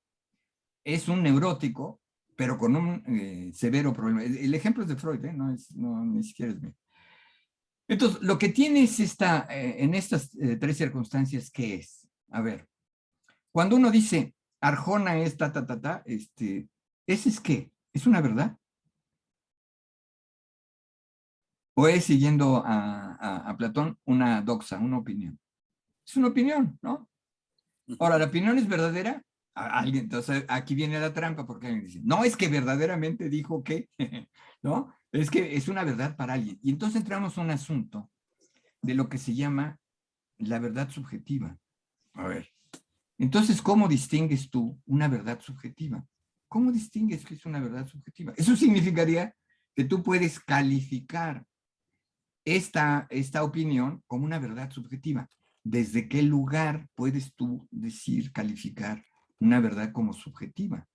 Es un neurótico, pero con un severo problema. El ejemplo es de Freud, ¿eh? Ni siquiera es mío. Entonces, lo que tienes en estas tres circunstancias, ¿qué es? A ver, cuando uno dice Arjona es ¿ese es qué? ¿Es una verdad? ¿O es, siguiendo a Platón, una doxa, una opinión? Es una opinión, ¿no? Ahora, ¿la opinión es verdadera? Entonces, aquí viene la trampa, porque alguien dice, no, es que verdaderamente dijo que, ¿no? Es que es una verdad para alguien. Y entonces entramos a un asunto de lo que se llama la verdad subjetiva. A ver, entonces, ¿cómo distingues tú una verdad subjetiva? ¿Cómo distingues que es una verdad subjetiva? Eso significaría que tú puedes calificar esta opinión como una verdad subjetiva. ¿Desde qué lugar puedes tú calificar una verdad como subjetiva?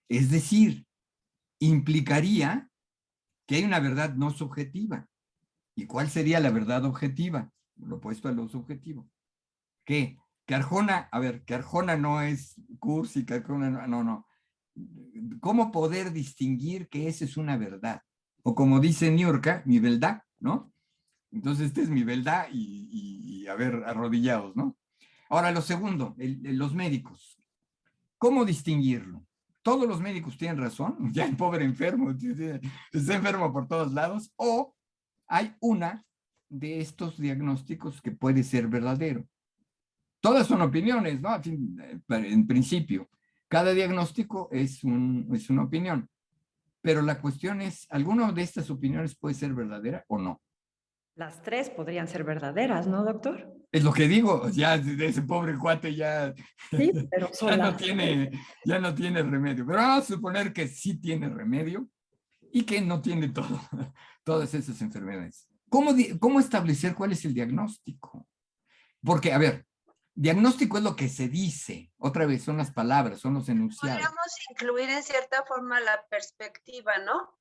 Es decir, implicaría que hay una verdad no subjetiva. ¿Y cuál sería la verdad objetiva? Lo opuesto a lo subjetivo. ¿Qué? Que Arjona no es cursi, que Arjona no. ¿Cómo poder distinguir que esa es una verdad? O como dice Niurka, mi verdad, ¿no? Entonces, esta es mi verdad y a ver, arrodillados, ¿no? Ahora, lo segundo, los médicos. ¿Cómo distinguirlo? Todos los médicos tienen razón, ya el pobre enfermo está enfermo por todos lados, o hay una de estos diagnósticos que puede ser verdadero. Todas son opiniones, ¿no? En principio, cada diagnóstico es una opinión, pero la cuestión es, ¿alguna de estas opiniones puede ser verdadera o no? Las tres podrían ser verdaderas, ¿no, doctor? Es lo que digo, ya ese pobre cuate ya, Sí, pero ya no tiene remedio. Pero vamos a suponer que sí tiene remedio y que no tiene todas esas enfermedades. ¿Cómo establecer cuál es el diagnóstico? Porque, a ver, diagnóstico es lo que se dice. Otra vez, son las palabras, son los enunciados. Podríamos incluir en cierta forma la perspectiva, ¿no?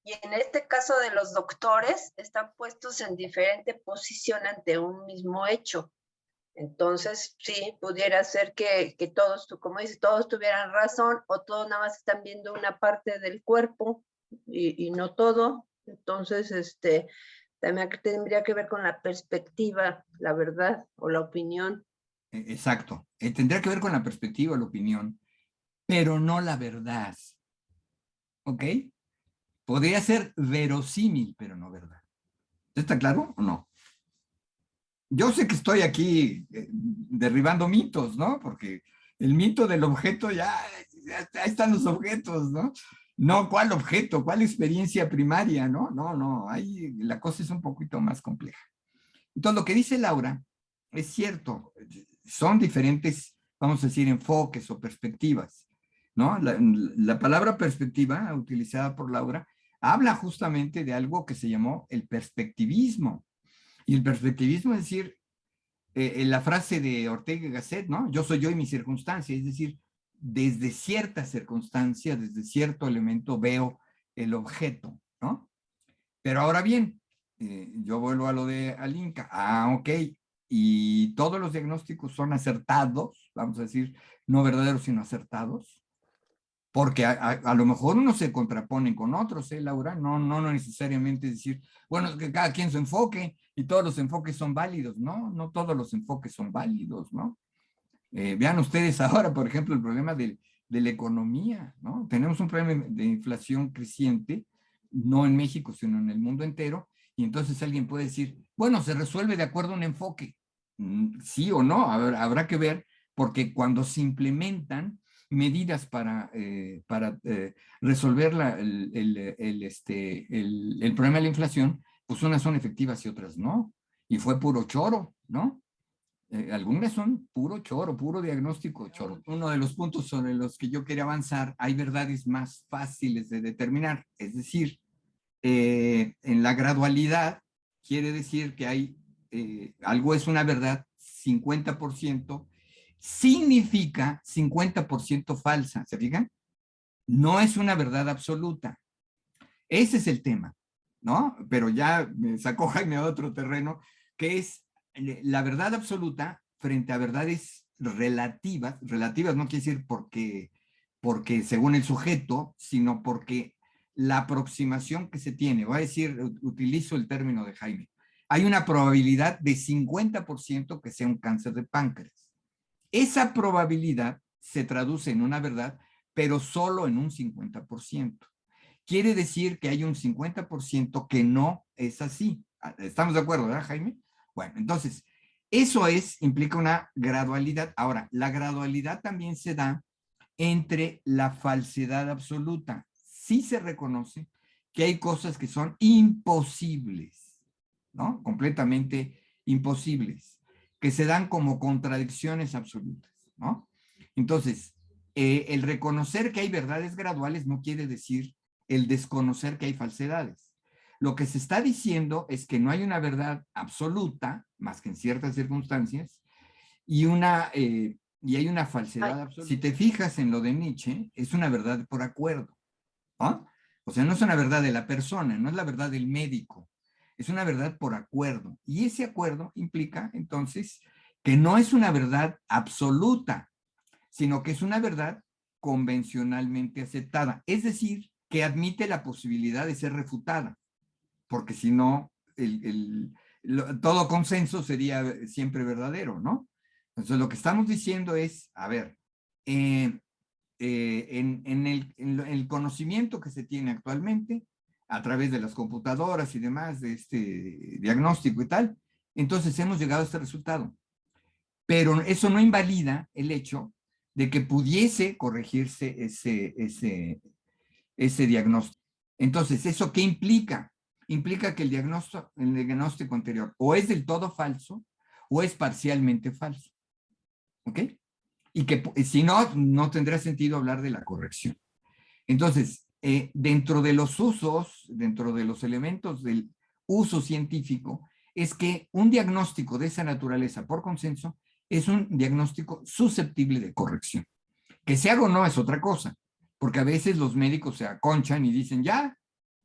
Y en este caso de los doctores, están puestos en diferente posición ante un mismo hecho. Entonces, sí, pudiera ser que todos, como dices, todos tuvieran razón o todos nada más están viendo una parte del cuerpo y no todo. Entonces, también tendría que ver con la perspectiva, la verdad o la opinión. Exacto. Tendría que ver con la perspectiva, la opinión, pero no la verdad. ¿Ok? Podría ser verosímil, pero no verdad. ¿Está claro o no? Yo sé que estoy aquí derribando mitos, ¿no? Porque el mito del objeto ya ahí están los objetos, ¿no? No, ¿cuál objeto? ¿Cuál experiencia primaria? No, ahí la cosa es un poquito más compleja. Entonces, lo que dice Laura es cierto, son diferentes, vamos a decir, enfoques o perspectivas, ¿no? La palabra perspectiva utilizada por Laura habla justamente de algo que se llamó el perspectivismo. Y el perspectivismo es decir, la frase de Ortega y Gasset, ¿no? Yo soy yo y mi circunstancia, es decir, desde cierta circunstancia, desde cierto elemento veo el objeto, ¿no? Pero ahora bien, yo vuelvo a lo de Alinka. Ok, y todos los diagnósticos son acertados, vamos a decir, no verdaderos, sino acertados, porque a lo mejor unos se contraponen con otros, Laura? No necesariamente decir, bueno, es que cada quien su enfoque y todos los enfoques son válidos, no todos los enfoques son válidos, ¿no? Vean ustedes ahora, por ejemplo, el problema de la economía, ¿no? Tenemos un problema de inflación creciente, no en México, sino en el mundo entero, y entonces alguien puede decir, bueno, se resuelve de acuerdo a un enfoque. Sí o no, habrá que ver, porque cuando se implementan medidas para resolver el problema de la inflación, pues unas son efectivas y otras no. Y fue puro choro, ¿no? Algunas son puro choro, puro diagnóstico choro. Uno de los puntos sobre los que yo quería avanzar, hay verdades más fáciles de determinar, es decir, en la gradualidad quiere decir que hay algo es una verdad 50%, significa 50% falsa, ¿se fijan? No es una verdad absoluta. Ese es el tema, ¿no? Pero ya me sacó Jaime a otro terreno, que es la verdad absoluta frente a verdades relativas. Relativas no quiere decir porque según el sujeto, sino porque la aproximación que se tiene, voy a decir, utilizo el término de Jaime, hay una probabilidad de 50% que sea un cáncer de páncreas. Esa probabilidad se traduce en una verdad, pero solo en un 50%. Quiere decir que hay un 50% que no es así. ¿Estamos de acuerdo, verdad, Jaime? Bueno, entonces, eso implica una gradualidad. Ahora, la gradualidad también se da entre la falsedad absoluta. Sí se reconoce que hay cosas que son imposibles, ¿no? Completamente imposibles, que se dan como contradicciones absolutas, ¿no? Entonces, el reconocer que hay verdades graduales no quiere decir el desconocer que hay falsedades. Lo que se está diciendo es que no hay una verdad absoluta, más que en ciertas circunstancias, y hay una falsedad absoluta. Si te fijas en lo de Nietzsche, es una verdad por acuerdo, ¿no? O sea, no es una verdad de la persona, no es la verdad del médico, es una verdad por acuerdo. Y ese acuerdo implica, entonces, que no es una verdad absoluta, sino que es una verdad convencionalmente aceptada. Es decir, que admite la posibilidad de ser refutada, porque si no, todo consenso sería siempre verdadero, ¿no? Entonces, lo que estamos diciendo es, a ver, en el conocimiento que se tiene actualmente, a través de las computadoras y demás, de este diagnóstico y tal, entonces hemos llegado a este resultado. Pero eso no invalida el hecho de que pudiese corregirse ese diagnóstico. Entonces, ¿eso qué implica? Implica que el diagnóstico anterior o es del todo falso o es parcialmente falso. ¿Ok? Y que si no, no tendría sentido hablar de la corrección. Entonces, dentro de los usos, dentro de los elementos del uso científico, es que un diagnóstico de esa naturaleza por consenso es un diagnóstico susceptible de corrección. Que se haga o no es otra cosa, porque a veces los médicos se aconchan y dicen, ya,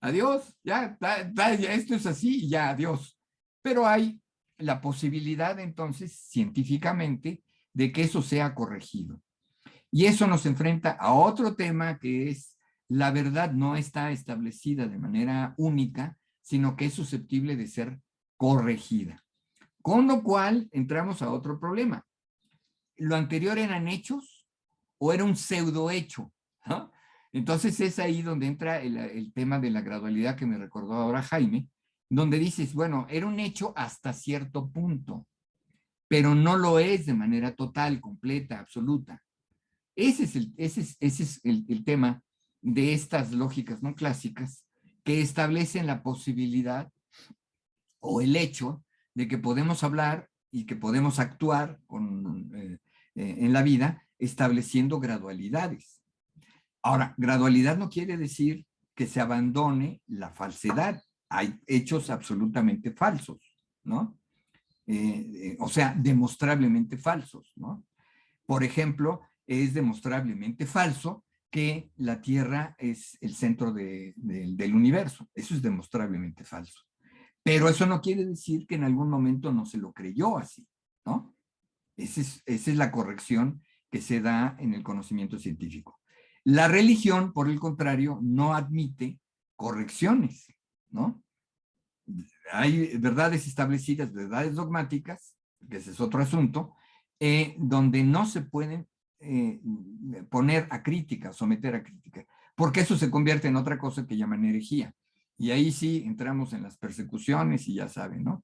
adiós, ya, ya, esto es así, ya, adiós. Pero hay la posibilidad entonces, científicamente, de que eso sea corregido. Y eso nos enfrenta a otro tema que es la verdad no está establecida de manera única, sino que es susceptible de ser corregida. Con lo cual entramos a otro problema. ¿Lo anterior eran hechos o era un pseudohecho? ¿No? Entonces es ahí donde entra el tema de la gradualidad que me recordó ahora Jaime, donde dices, bueno, era un hecho hasta cierto punto, pero no lo es de manera total, completa, absoluta. Ese es el tema de estas lógicas no clásicas que establecen la posibilidad o el hecho de que podemos hablar y que podemos actuar en la vida estableciendo gradualidades. Ahora, gradualidad no quiere decir que se abandone la falsedad. Hay hechos absolutamente falsos, ¿no? O sea, demostrablemente falsos, ¿no? Por ejemplo, es demostrablemente falso que la Tierra es el centro del universo. Eso es demostrablemente falso. Pero eso no quiere decir que en algún momento no se lo creyó así, ¿no? Esa es la corrección que se da en el conocimiento científico. La religión, por el contrario, no admite correcciones, ¿no? Hay verdades establecidas, verdades dogmáticas, que ese es otro asunto, donde no se pueden poner a crítica, someter a crítica, porque eso se convierte en otra cosa que llaman herejía. Y ahí sí entramos en las persecuciones y ya saben, ¿no?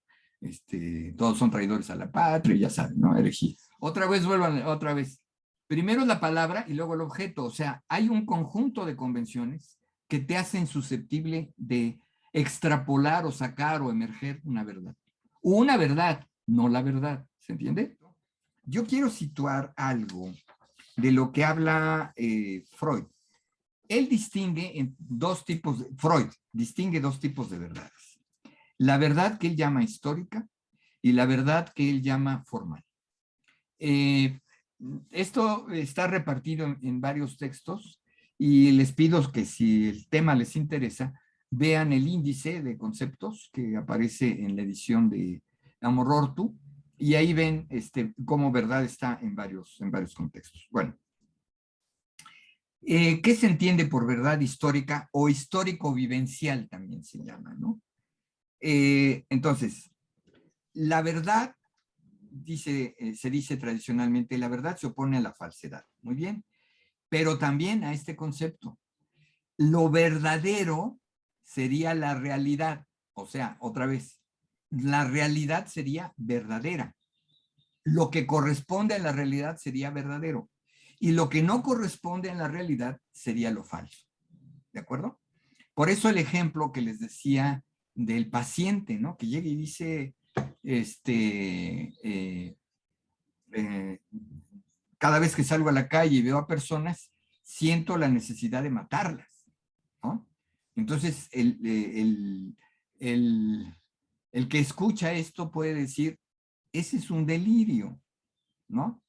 Todos son traidores a la patria, ya saben, ¿no? Herejía. Otra vez, vuelvan, otra vez. Primero la palabra y luego el objeto. O sea, hay un conjunto de convenciones que te hacen susceptible de extrapolar o sacar o emerger una verdad. Una verdad, no la verdad. ¿Se entiende? Yo quiero situar algo de lo que habla Freud. Él distingue en dos tipos, Freud distingue dos tipos de verdades. La verdad que él llama histórica y la verdad que él llama formal. Esto está repartido en varios textos y les pido que si el tema les interesa, vean el índice de conceptos que aparece en la edición de Amorortu y ahí ven cómo verdad está en varios contextos. Bueno, ¿qué se entiende por verdad histórica o histórico-vivencial también se llama, ¿no? Entonces, la verdad, se dice tradicionalmente, la verdad se opone a la falsedad. Muy bien, pero también a este concepto. Lo verdadero sería la realidad. O sea, otra vez, la realidad sería verdadera. Lo que corresponde a la realidad sería verdadero. Y lo que no corresponde a la realidad sería lo falso. ¿De acuerdo? Por eso el ejemplo que les decía del paciente, ¿no? Que llega y dice, cada vez que salgo a la calle y veo a personas, siento la necesidad de matarlas, ¿no? Entonces, el que escucha esto puede decir, ese es un delirio, ¿no?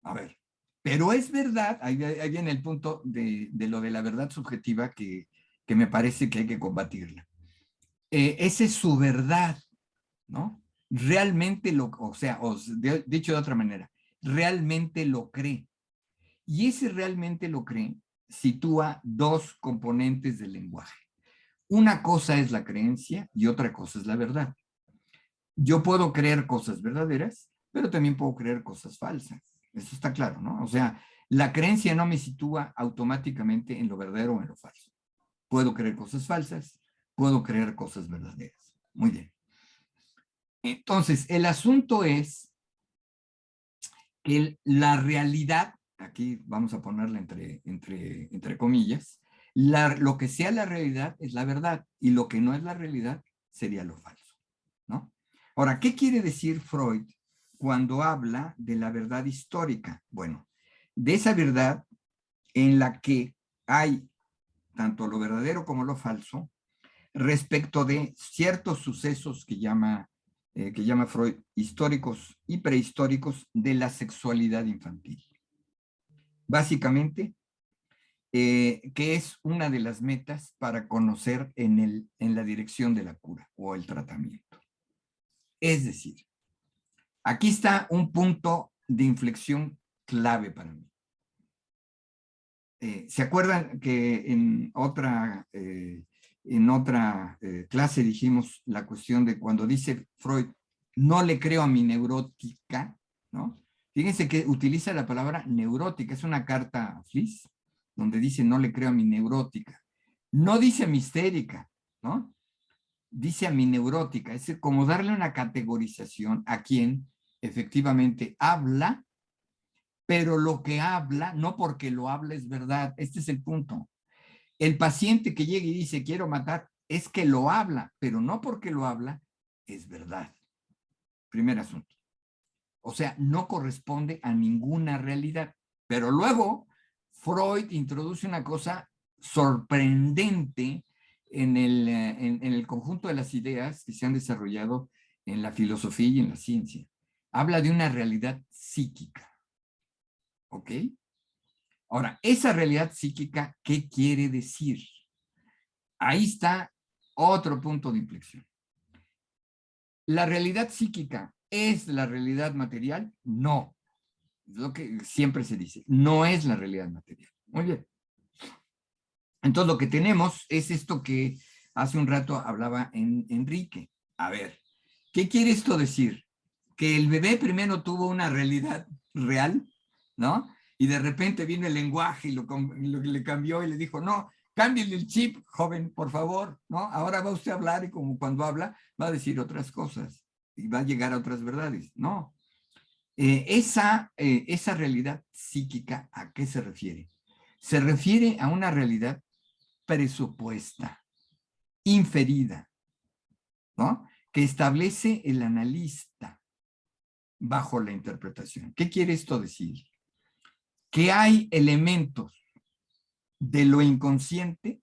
A ver, pero es verdad, ahí viene el punto de lo de la verdad subjetiva que me parece que hay que combatirla. Esa es su verdad, ¿no? Realmente o sea, dicho de otra manera, realmente lo cree. Y ese realmente lo cree sitúa dos componentes del lenguaje. Una cosa es la creencia y otra cosa es la verdad. Yo puedo creer cosas verdaderas, pero también puedo creer cosas falsas. Eso está claro, ¿no? O sea, la creencia no me sitúa automáticamente en lo verdadero o en lo falso. Puedo creer cosas falsas, puedo creer cosas verdaderas. Muy bien. Entonces, el asunto es que la realidad, aquí vamos a ponerla entre comillas, lo que sea la realidad es la verdad y lo que no es la realidad sería lo falso, ¿no? Ahora, ¿qué quiere decir Freud cuando habla de la verdad histórica? Bueno, de esa verdad en la que hay tanto lo verdadero como lo falso respecto de ciertos sucesos que llama Freud históricos y prehistóricos de la sexualidad infantil. Básicamente, que es una de las metas para conocer en la dirección de la cura o el tratamiento. Es decir, aquí está un punto de inflexión clave para mí. ¿Se acuerdan que en otra clase dijimos la cuestión de cuando dice Freud, no le creo a mi neurótica, ¿no? Fíjense que utiliza la palabra neurótica, es una carta a Fliss, donde dice no le creo a mi neurótica. No dice a mi histérica, ¿no? Dice a mi neurótica, es como darle una categorización a quien efectivamente habla, pero lo que habla, no porque lo habla es verdad. Este es el punto. El paciente que llega y dice quiero matar, es que lo habla, pero no porque lo habla es verdad. Primer asunto. O sea, no corresponde a ninguna realidad. Pero luego Freud introduce una cosa sorprendente en el conjunto de las ideas que se han desarrollado en la filosofía y en la ciencia. Habla de una realidad psíquica. ¿Ok? Ahora, esa realidad psíquica, ¿qué quiere decir? Ahí está otro punto de inflexión. ¿La realidad psíquica es la realidad material? No. Es lo que siempre se dice. No es la realidad material. Muy bien. Entonces, lo que tenemos es esto que hace un rato hablaba Enrique. A ver, ¿qué quiere esto decir? Que el bebé primero tuvo una realidad real, ¿no? Y de repente vino el lenguaje y lo le cambió y le dijo, no, cámbiale el chip, joven, por favor, ¿no? Ahora va usted a hablar y como cuando habla va a decir otras cosas y va a llegar a otras verdades. No. Esa realidad psíquica, ¿a qué se refiere? Se refiere a una realidad presupuesta, inferida, ¿no? Que establece el analista bajo la interpretación. ¿Qué quiere esto decir? Que hay elementos de lo inconsciente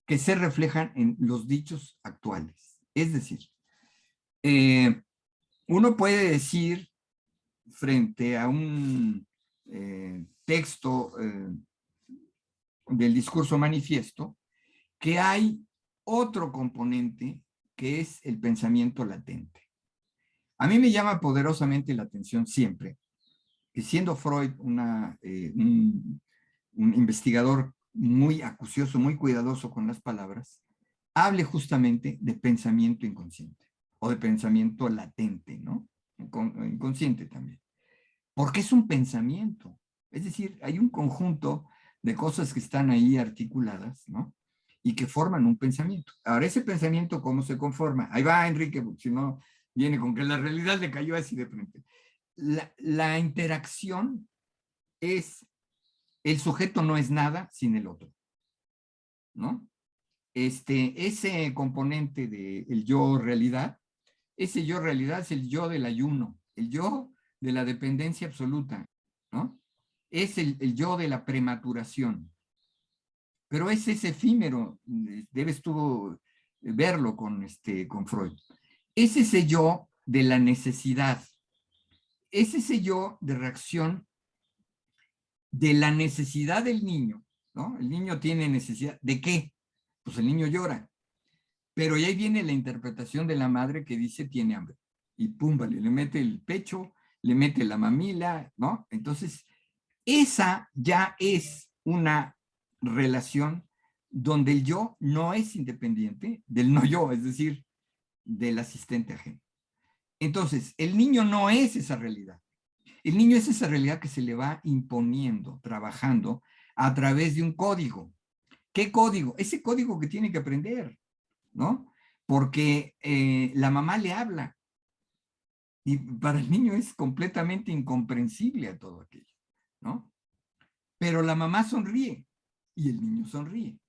que se reflejan en los dichos actuales. Es decir, uno puede decir frente a un texto del discurso manifiesto que hay otro componente que es el pensamiento latente. A mí me llama poderosamente la atención siempre que siendo Freud un investigador muy acucioso, muy cuidadoso con las palabras, hable justamente de pensamiento inconsciente o de pensamiento latente, ¿no? Inconsciente también. Porque es un pensamiento. Es decir, hay un conjunto de cosas que están ahí articuladas, ¿no? Y que forman un pensamiento. Ahora, ese pensamiento, ¿cómo se conforma? Ahí va Enrique, porque si no, viene con que la realidad le cayó así de frente. La interacción es, el sujeto no es nada sin el otro, ¿no? Ese componente del yo realidad, ese yo realidad es el yo del ayuno, el yo de la dependencia absoluta, ¿no? Es el yo de la prematuración. Pero es ese efímero, debes tú verlo con Freud. Es ese yo de la necesidad, es ese yo de reacción de la necesidad del niño, ¿no? El niño tiene necesidad, ¿de qué? Pues el niño llora. Pero ahí viene la interpretación de la madre que dice tiene hambre. Y pum, vale, le mete el pecho, le mete la mamila, ¿no? Entonces, esa ya es una relación donde el yo no es independiente del no yo, es decir, del asistente ajeno. Entonces, el niño no es esa realidad. El niño es esa realidad que se le va imponiendo, trabajando a través de un código. ¿Qué código? Ese código que tiene que aprender, ¿no? Porque la mamá le habla y para el niño es completamente incomprensible a todo aquello, ¿no? Pero la mamá sonríe y el niño sonríe.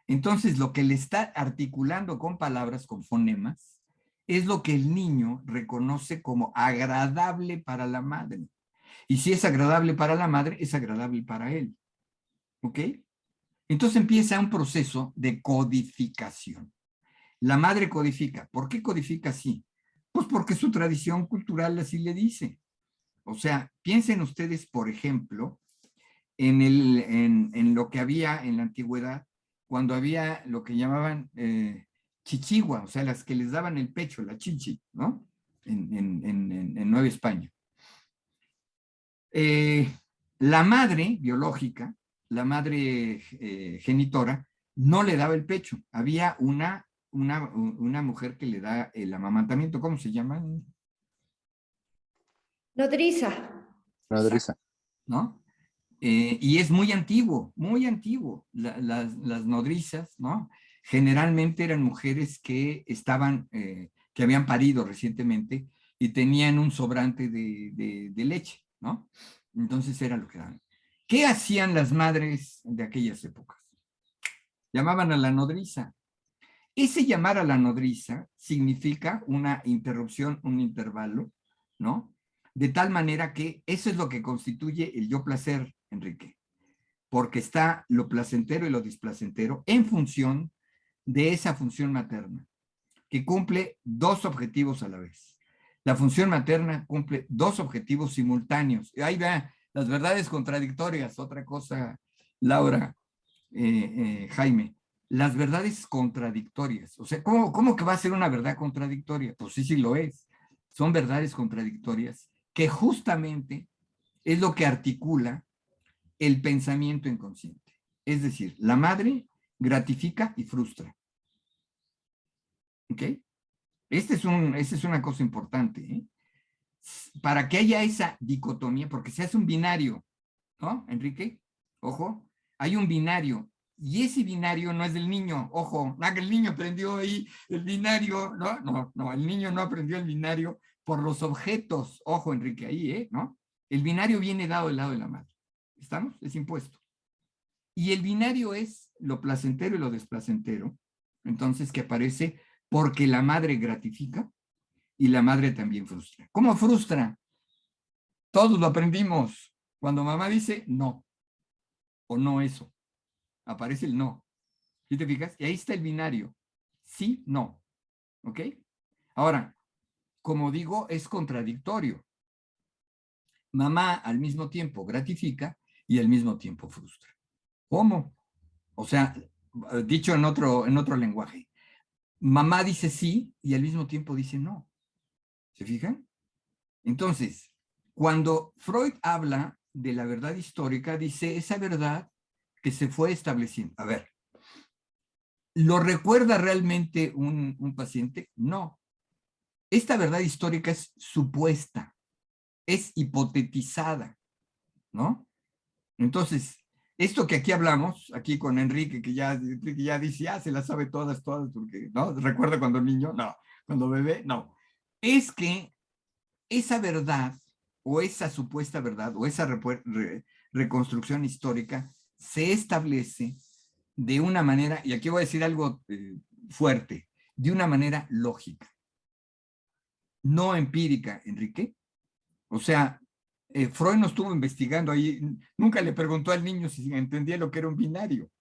Entonces, lo que le está articulando con palabras, con fonemas, es lo que el niño reconoce como agradable para la madre. Y si es agradable para la madre, es agradable para él. ¿Ok? Entonces empieza un proceso de codificación. La madre codifica. ¿Por qué codifica así? Pues porque su tradición cultural así le dice. O sea, piensen ustedes, por ejemplo, en lo que había en la antigüedad, cuando había lo que llamaban chichigua, o sea, las que les daban el pecho, la chichi, ¿no? En Nueva España. La madre biológica, la madre genitora, no le daba el pecho. Había una mujer que le da el amamantamiento, ¿cómo se llama? Nodriza. Nodriza. ¿No? Y es muy antiguo, muy antiguo. Las nodrizas, ¿no? Generalmente eran mujeres que estaban, que habían parido recientemente y tenían un sobrante de leche, ¿no? Entonces era lo que daban. ¿Qué hacían las madres de aquellas épocas? Llamaban a la nodriza. Ese llamar a la nodriza significa una interrupción, un intervalo, ¿no? De tal manera que eso es lo que constituye el yo placer, Enrique, porque está lo placentero y lo displacentero en función de esa función materna, que cumple dos objetivos a la vez. La función materna cumple dos objetivos simultáneos. Ahí va, las verdades contradictorias, otra cosa, Laura, Jaime, las verdades contradictorias. O sea, ¿cómo que va a ser una verdad contradictoria? Pues sí, sí lo es. Son verdades contradictorias que justamente es lo que articula el pensamiento inconsciente. Es decir, la madre gratifica y frustra. ¿Ok? Esta es una cosa importante, ¿eh? Para que haya esa dicotomía, porque se hace un binario, ¿no, Enrique? Ojo, hay un binario, y ese binario no es del niño, ojo, no que el niño aprendió ahí el binario, no, el niño no aprendió el binario por los objetos, ojo, Enrique, ahí, ¿no? El binario viene dado del lado de la madre, ¿estamos? Es impuesto. Y el binario es lo placentero y lo desplacentero, entonces que aparece porque la madre gratifica y la madre también frustra. ¿Cómo frustra? Todos lo aprendimos. Cuando mamá dice no, o no eso, aparece el no. ¿Sí te fijas? Y ahí está el binario. Sí, no. ¿Ok? Ahora, como digo, es contradictorio. Mamá al mismo tiempo gratifica y al mismo tiempo frustra. ¿Cómo? O sea, dicho en otro lenguaje. Mamá dice sí y al mismo tiempo dice no. ¿Se fijan? Entonces, cuando Freud habla de la verdad histórica, dice esa verdad que se fue estableciendo. A ver, ¿lo recuerda realmente un paciente? No. Esta verdad histórica es supuesta, es hipotetizada, ¿no? Entonces, esto que aquí hablamos, aquí con Enrique, que ya dice, se las sabe todas, porque, ¿no? ¿Recuerda cuando niño? No. Cuando bebé, no. Es que esa verdad, o esa supuesta verdad, o esa reconstrucción histórica, se establece de una manera, y aquí voy a decir algo fuerte, de una manera lógica, no empírica, Enrique. O sea, Freud no estuvo investigando ahí, nunca le preguntó al niño si entendía lo que era un binario.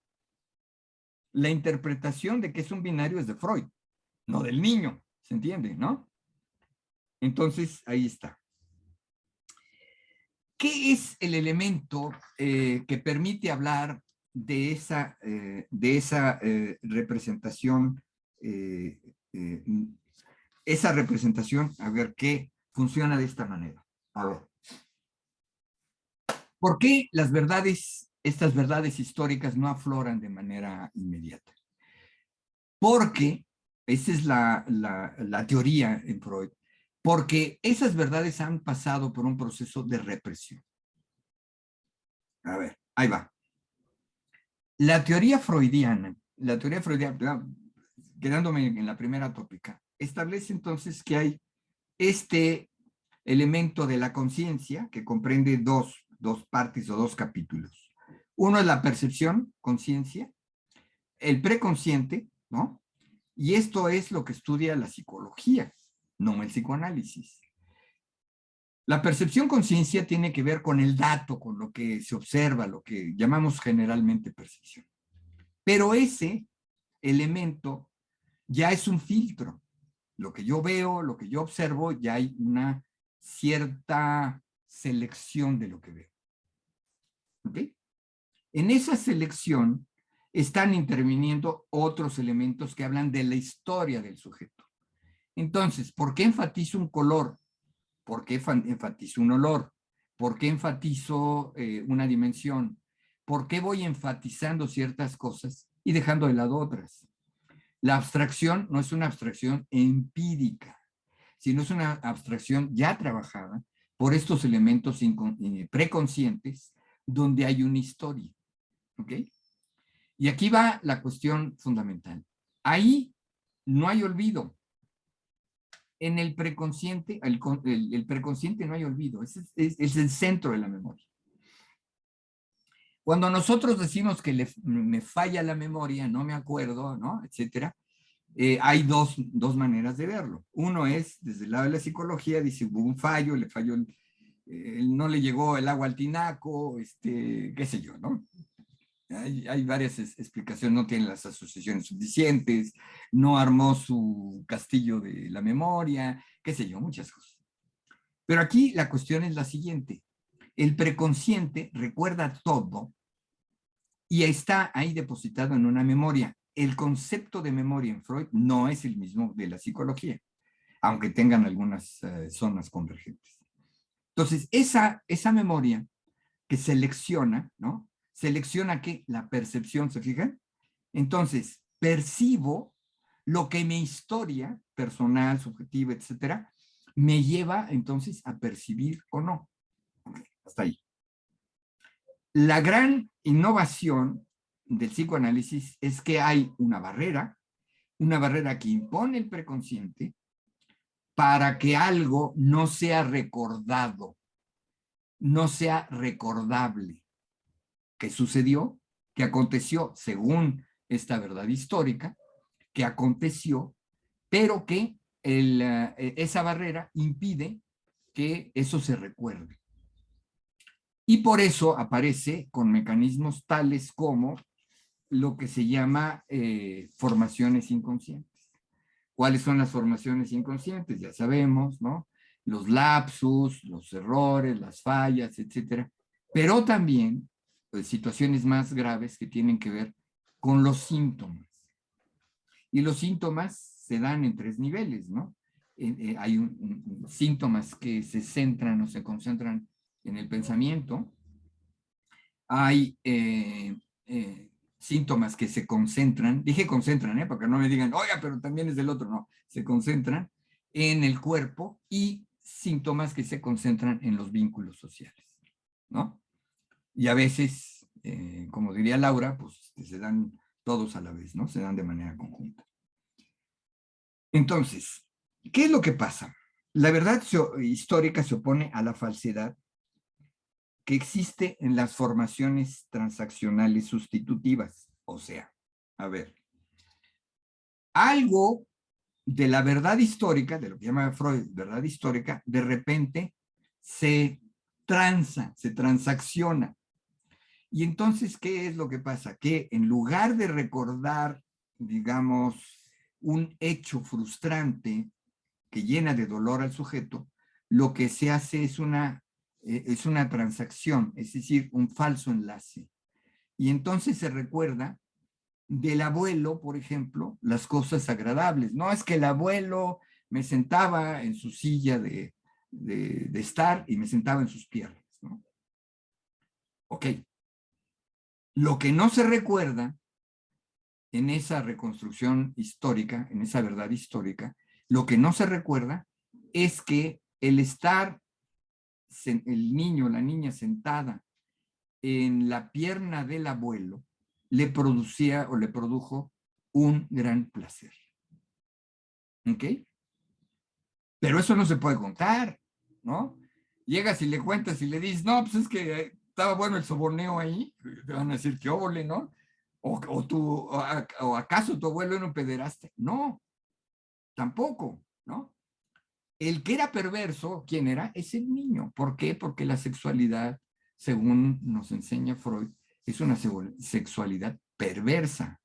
La interpretación de que es un binario es de Freud, no del niño, ¿se entiende, no? Entonces, ahí está. ¿Qué es el elemento que permite hablar de esa representación? Esa representación, a ver, ¿qué funciona de esta manera? A ver. ¿Por qué estas verdades históricas no afloran de manera inmediata? Porque, esa es la teoría en Freud, porque esas verdades han pasado por un proceso de represión. A ver, ahí va. La teoría freudiana, quedándome en la primera tópica, establece entonces que hay este elemento de la conciencia que comprende dos partes o dos capítulos. Uno es la percepción, conciencia, el preconsciente, ¿no? Y esto es lo que estudia la psicología, no el psicoanálisis. La percepción conciencia tiene que ver con el dato, con lo que se observa, lo que llamamos generalmente percepción. Pero ese elemento ya es un filtro. Lo que yo veo, lo que yo observo, ya hay una cierta selección de lo que veo. ¿Ok? En esa selección están interviniendo otros elementos que hablan de la historia del sujeto. Entonces, ¿por qué enfatizo un color? ¿Por qué enfatizo un olor? ¿Por qué enfatizo una dimensión? ¿Por qué voy enfatizando ciertas cosas y dejando de lado otras? La abstracción no es una abstracción empírica, sino es una abstracción ya trabajada por estos elementos preconscientes donde hay una historia. ¿Ok? Y aquí va la cuestión fundamental. Ahí no hay olvido. En el preconsciente, el preconsciente no hay olvido, es el centro de la memoria. Cuando nosotros decimos que me falla la memoria, no me acuerdo, ¿no? Etcétera, hay dos maneras de verlo. Uno es, desde el lado de la psicología, dice, hubo un fallo, le falló, no le llegó el agua al tinaco, qué sé yo, ¿no? Hay varias explicaciones, no tiene las asociaciones suficientes, no armó su castillo de la memoria, qué sé yo, muchas cosas. Pero aquí la cuestión es la siguiente. El preconsciente recuerda todo y está ahí depositado en una memoria. El concepto de memoria en Freud no es el mismo de la psicología, aunque tengan algunas zonas convergentes. Entonces, esa memoria que selecciona, ¿no? Selecciona ¿qué? La percepción, ¿se fijan? Entonces, percibo lo que mi historia personal, subjetiva, etcétera, me lleva entonces a percibir o no. Hasta ahí. La gran innovación del psicoanálisis es que hay una barrera que impone el preconsciente para que algo no sea recordado, no sea recordable. ¿Qué sucedió? ¿Qué aconteció según esta verdad histórica? ¿Qué aconteció? Pero que esa barrera impide que eso se recuerde. Y por eso aparece con mecanismos tales como lo que se llama formaciones inconscientes. ¿Cuáles son las formaciones inconscientes? Ya sabemos, ¿no? Los lapsus, los errores, las fallas, etcétera. Pero también pues, situaciones más graves que tienen que ver con los síntomas. Y los síntomas se dan en 3 niveles, ¿no? Hay síntomas que se centran o se concentran en el pensamiento. Hay síntomas que se concentran, dije concentran, para que no me digan, oiga, pero también es del otro, no, se concentran en el cuerpo y síntomas que se concentran en los vínculos sociales, ¿no? Y a veces, como diría Laura, pues se dan todos a la vez, ¿no? Se dan de manera conjunta. Entonces, ¿qué es lo que pasa? La verdad histórica se opone a la falsedad que existe en las formaciones transaccionales sustitutivas. O sea, a ver, algo de la verdad histórica, de lo que llama Freud verdad histórica, de repente se se transacciona. Y entonces, ¿qué es lo que pasa? Que en lugar de recordar, digamos, un hecho frustrante que llena de dolor al sujeto, lo que se hace es una transacción, es decir, un falso enlace. Y entonces se recuerda del abuelo, por ejemplo, las cosas agradables. No es que el abuelo me sentaba en su silla de estar y me sentaba en sus piernas, ¿no? Ok. Lo que no se recuerda en esa reconstrucción histórica, en esa verdad histórica, lo que no se recuerda es que el estar el niño, la niña sentada en la pierna del abuelo, le producía o le produjo un gran placer. ¿Ok? Pero eso no se puede contar, ¿no? Llegas y le cuentas y le dices, no, pues es que estaba bueno el soborneo ahí, te van a decir, qué óvole, ¿no? O acaso tu abuelo era un pederasta. No, tampoco, ¿no? El que era perverso, ¿quién era? Es el niño. ¿Por qué? Porque la sexualidad, según nos enseña Freud, es una sexualidad perversa.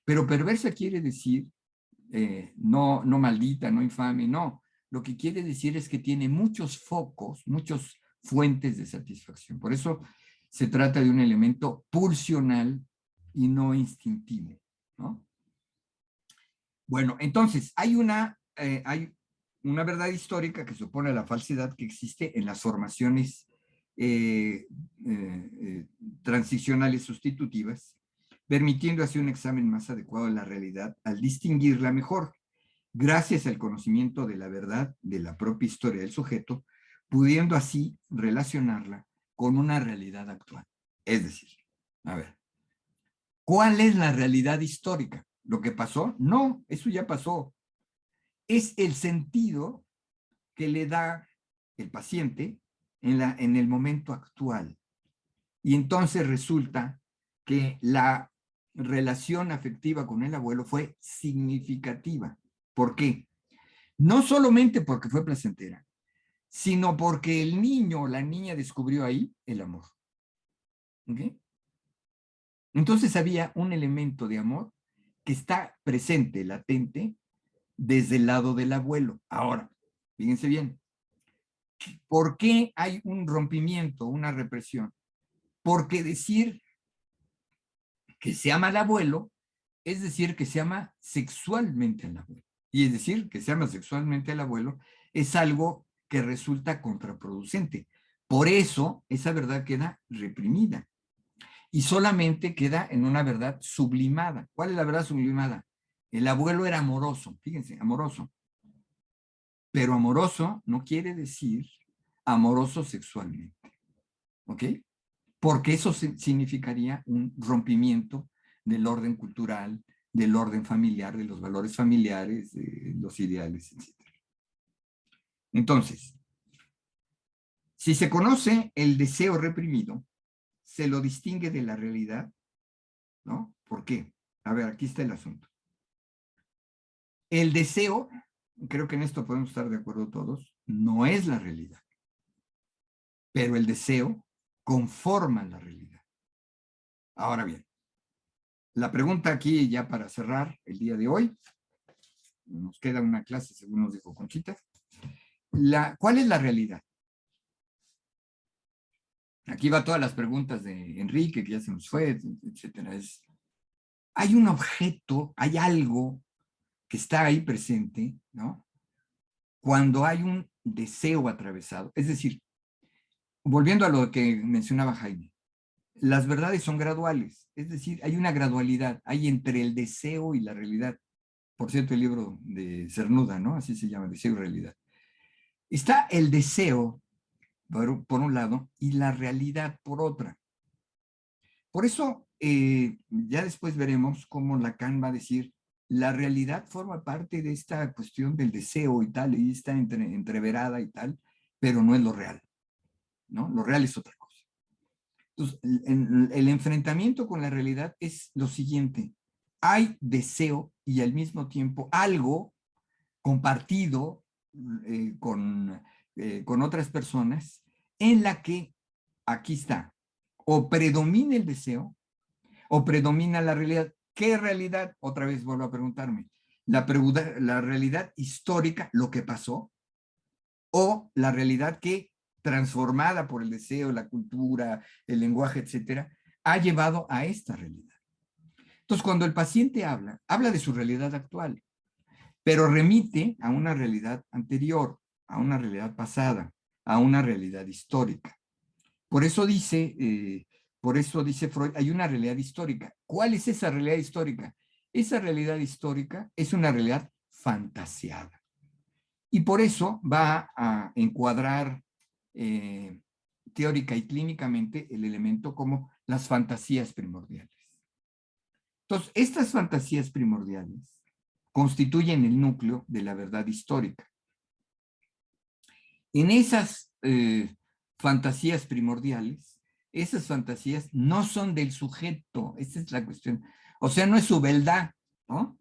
Pero perversa quiere decir no maldita, no infame, no. Lo que quiere decir es que tiene muchos focos, muchas fuentes de satisfacción. Por eso se trata de un elemento pulsional y no instintivo, ¿no? Bueno, entonces, hay una verdad histórica que supone la falsedad que existe en las formaciones transicionales sustitutivas, permitiendo así un examen más adecuado de la realidad al distinguirla mejor, gracias al conocimiento de la verdad de la propia historia del sujeto, pudiendo así relacionarla con una realidad actual. Es decir, a ver, ¿cuál es la realidad histórica? ¿Lo que pasó? No, eso ya pasó. Es el sentido que le da el paciente en el momento actual. Y entonces resulta que la relación afectiva con el abuelo fue significativa. ¿Por qué? No solamente porque fue placentera, sino porque el niño o la niña descubrió ahí el amor. ¿Ok? Entonces había un elemento de amor que está presente, latente, desde el lado del abuelo. Ahora, fíjense bien, ¿por qué hay un rompimiento, una represión? Porque decir que se ama al abuelo es decir que se ama sexualmente al abuelo. Y es decir, que se ama sexualmente al abuelo es algo que resulta contraproducente. Por eso esa verdad queda reprimida y solamente queda en una verdad sublimada. ¿Cuál es la verdad sublimada? El abuelo era amoroso, fíjense, amoroso. Pero amoroso no quiere decir amoroso sexualmente. ¿Ok? Porque eso significaría un rompimiento del orden cultural, del orden familiar, de los valores familiares, de los ideales, etc. Entonces, si se conoce el deseo reprimido, se lo distingue de la realidad, ¿no? ¿Por qué? A ver, aquí está el asunto. El deseo, creo que en esto podemos estar de acuerdo todos, no es la realidad, pero el deseo conforma la realidad. Ahora bien, la pregunta aquí ya para cerrar el día de hoy, nos queda una clase según nos dijo Conchita, ¿cuál es la realidad? Aquí va todas las preguntas de Enrique, que ya se nos fue, etcétera. Hay un objeto, hay algo que está ahí presente, ¿no? Cuando hay un deseo atravesado. Es decir, volviendo a lo que mencionaba Jaime, las verdades son graduales, es decir, hay una gradualidad, hay entre el deseo y la realidad. Por cierto, el libro de Cernuda, ¿no? Así se llama, Deseo y Realidad. Está el deseo, por un lado, y la realidad por otra. Por eso, ya después veremos cómo Lacan va a decir, la realidad forma parte de esta cuestión del deseo y tal, y está entreverada y tal, pero no es lo real, ¿no? Lo real es otra cosa. Entonces, el enfrentamiento con la realidad es lo siguiente. Hay deseo y al mismo tiempo algo compartido con otras personas en la que, aquí está, o predomina el deseo o predomina la realidad. ¿Qué realidad? Otra vez vuelvo a preguntarme. La realidad histórica, lo que pasó, o la realidad que, transformada por el deseo, la cultura, el lenguaje, etcétera, ha llevado a esta realidad. Entonces, cuando el paciente habla de su realidad actual, pero remite a una realidad anterior, a una realidad pasada, a una realidad histórica. Por eso dice Freud, hay una realidad histórica. ¿Cuál es esa realidad histórica? Esa realidad histórica es una realidad fantasiada. Y por eso va a encuadrar teórica y clínicamente el elemento como las fantasías primordiales. Entonces, estas fantasías primordiales constituyen el núcleo de la verdad histórica. En esas fantasías primordiales, esas fantasías no son del sujeto, esa es la cuestión. O sea, no es su beldad, ¿no?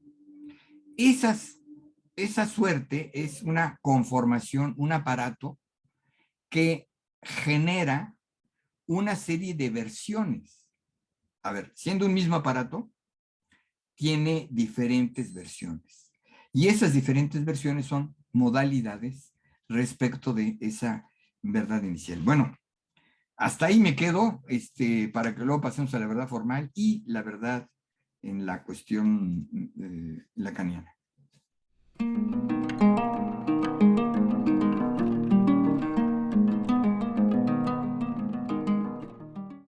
Esa suerte es una conformación, un aparato que genera una serie de versiones. A ver, siendo un mismo aparato, tiene diferentes versiones. Y esas diferentes versiones son modalidades respecto de esa verdad inicial. Bueno, Hasta ahí me quedo, para que luego pasemos a la verdad formal y la verdad en la cuestión lacaniana.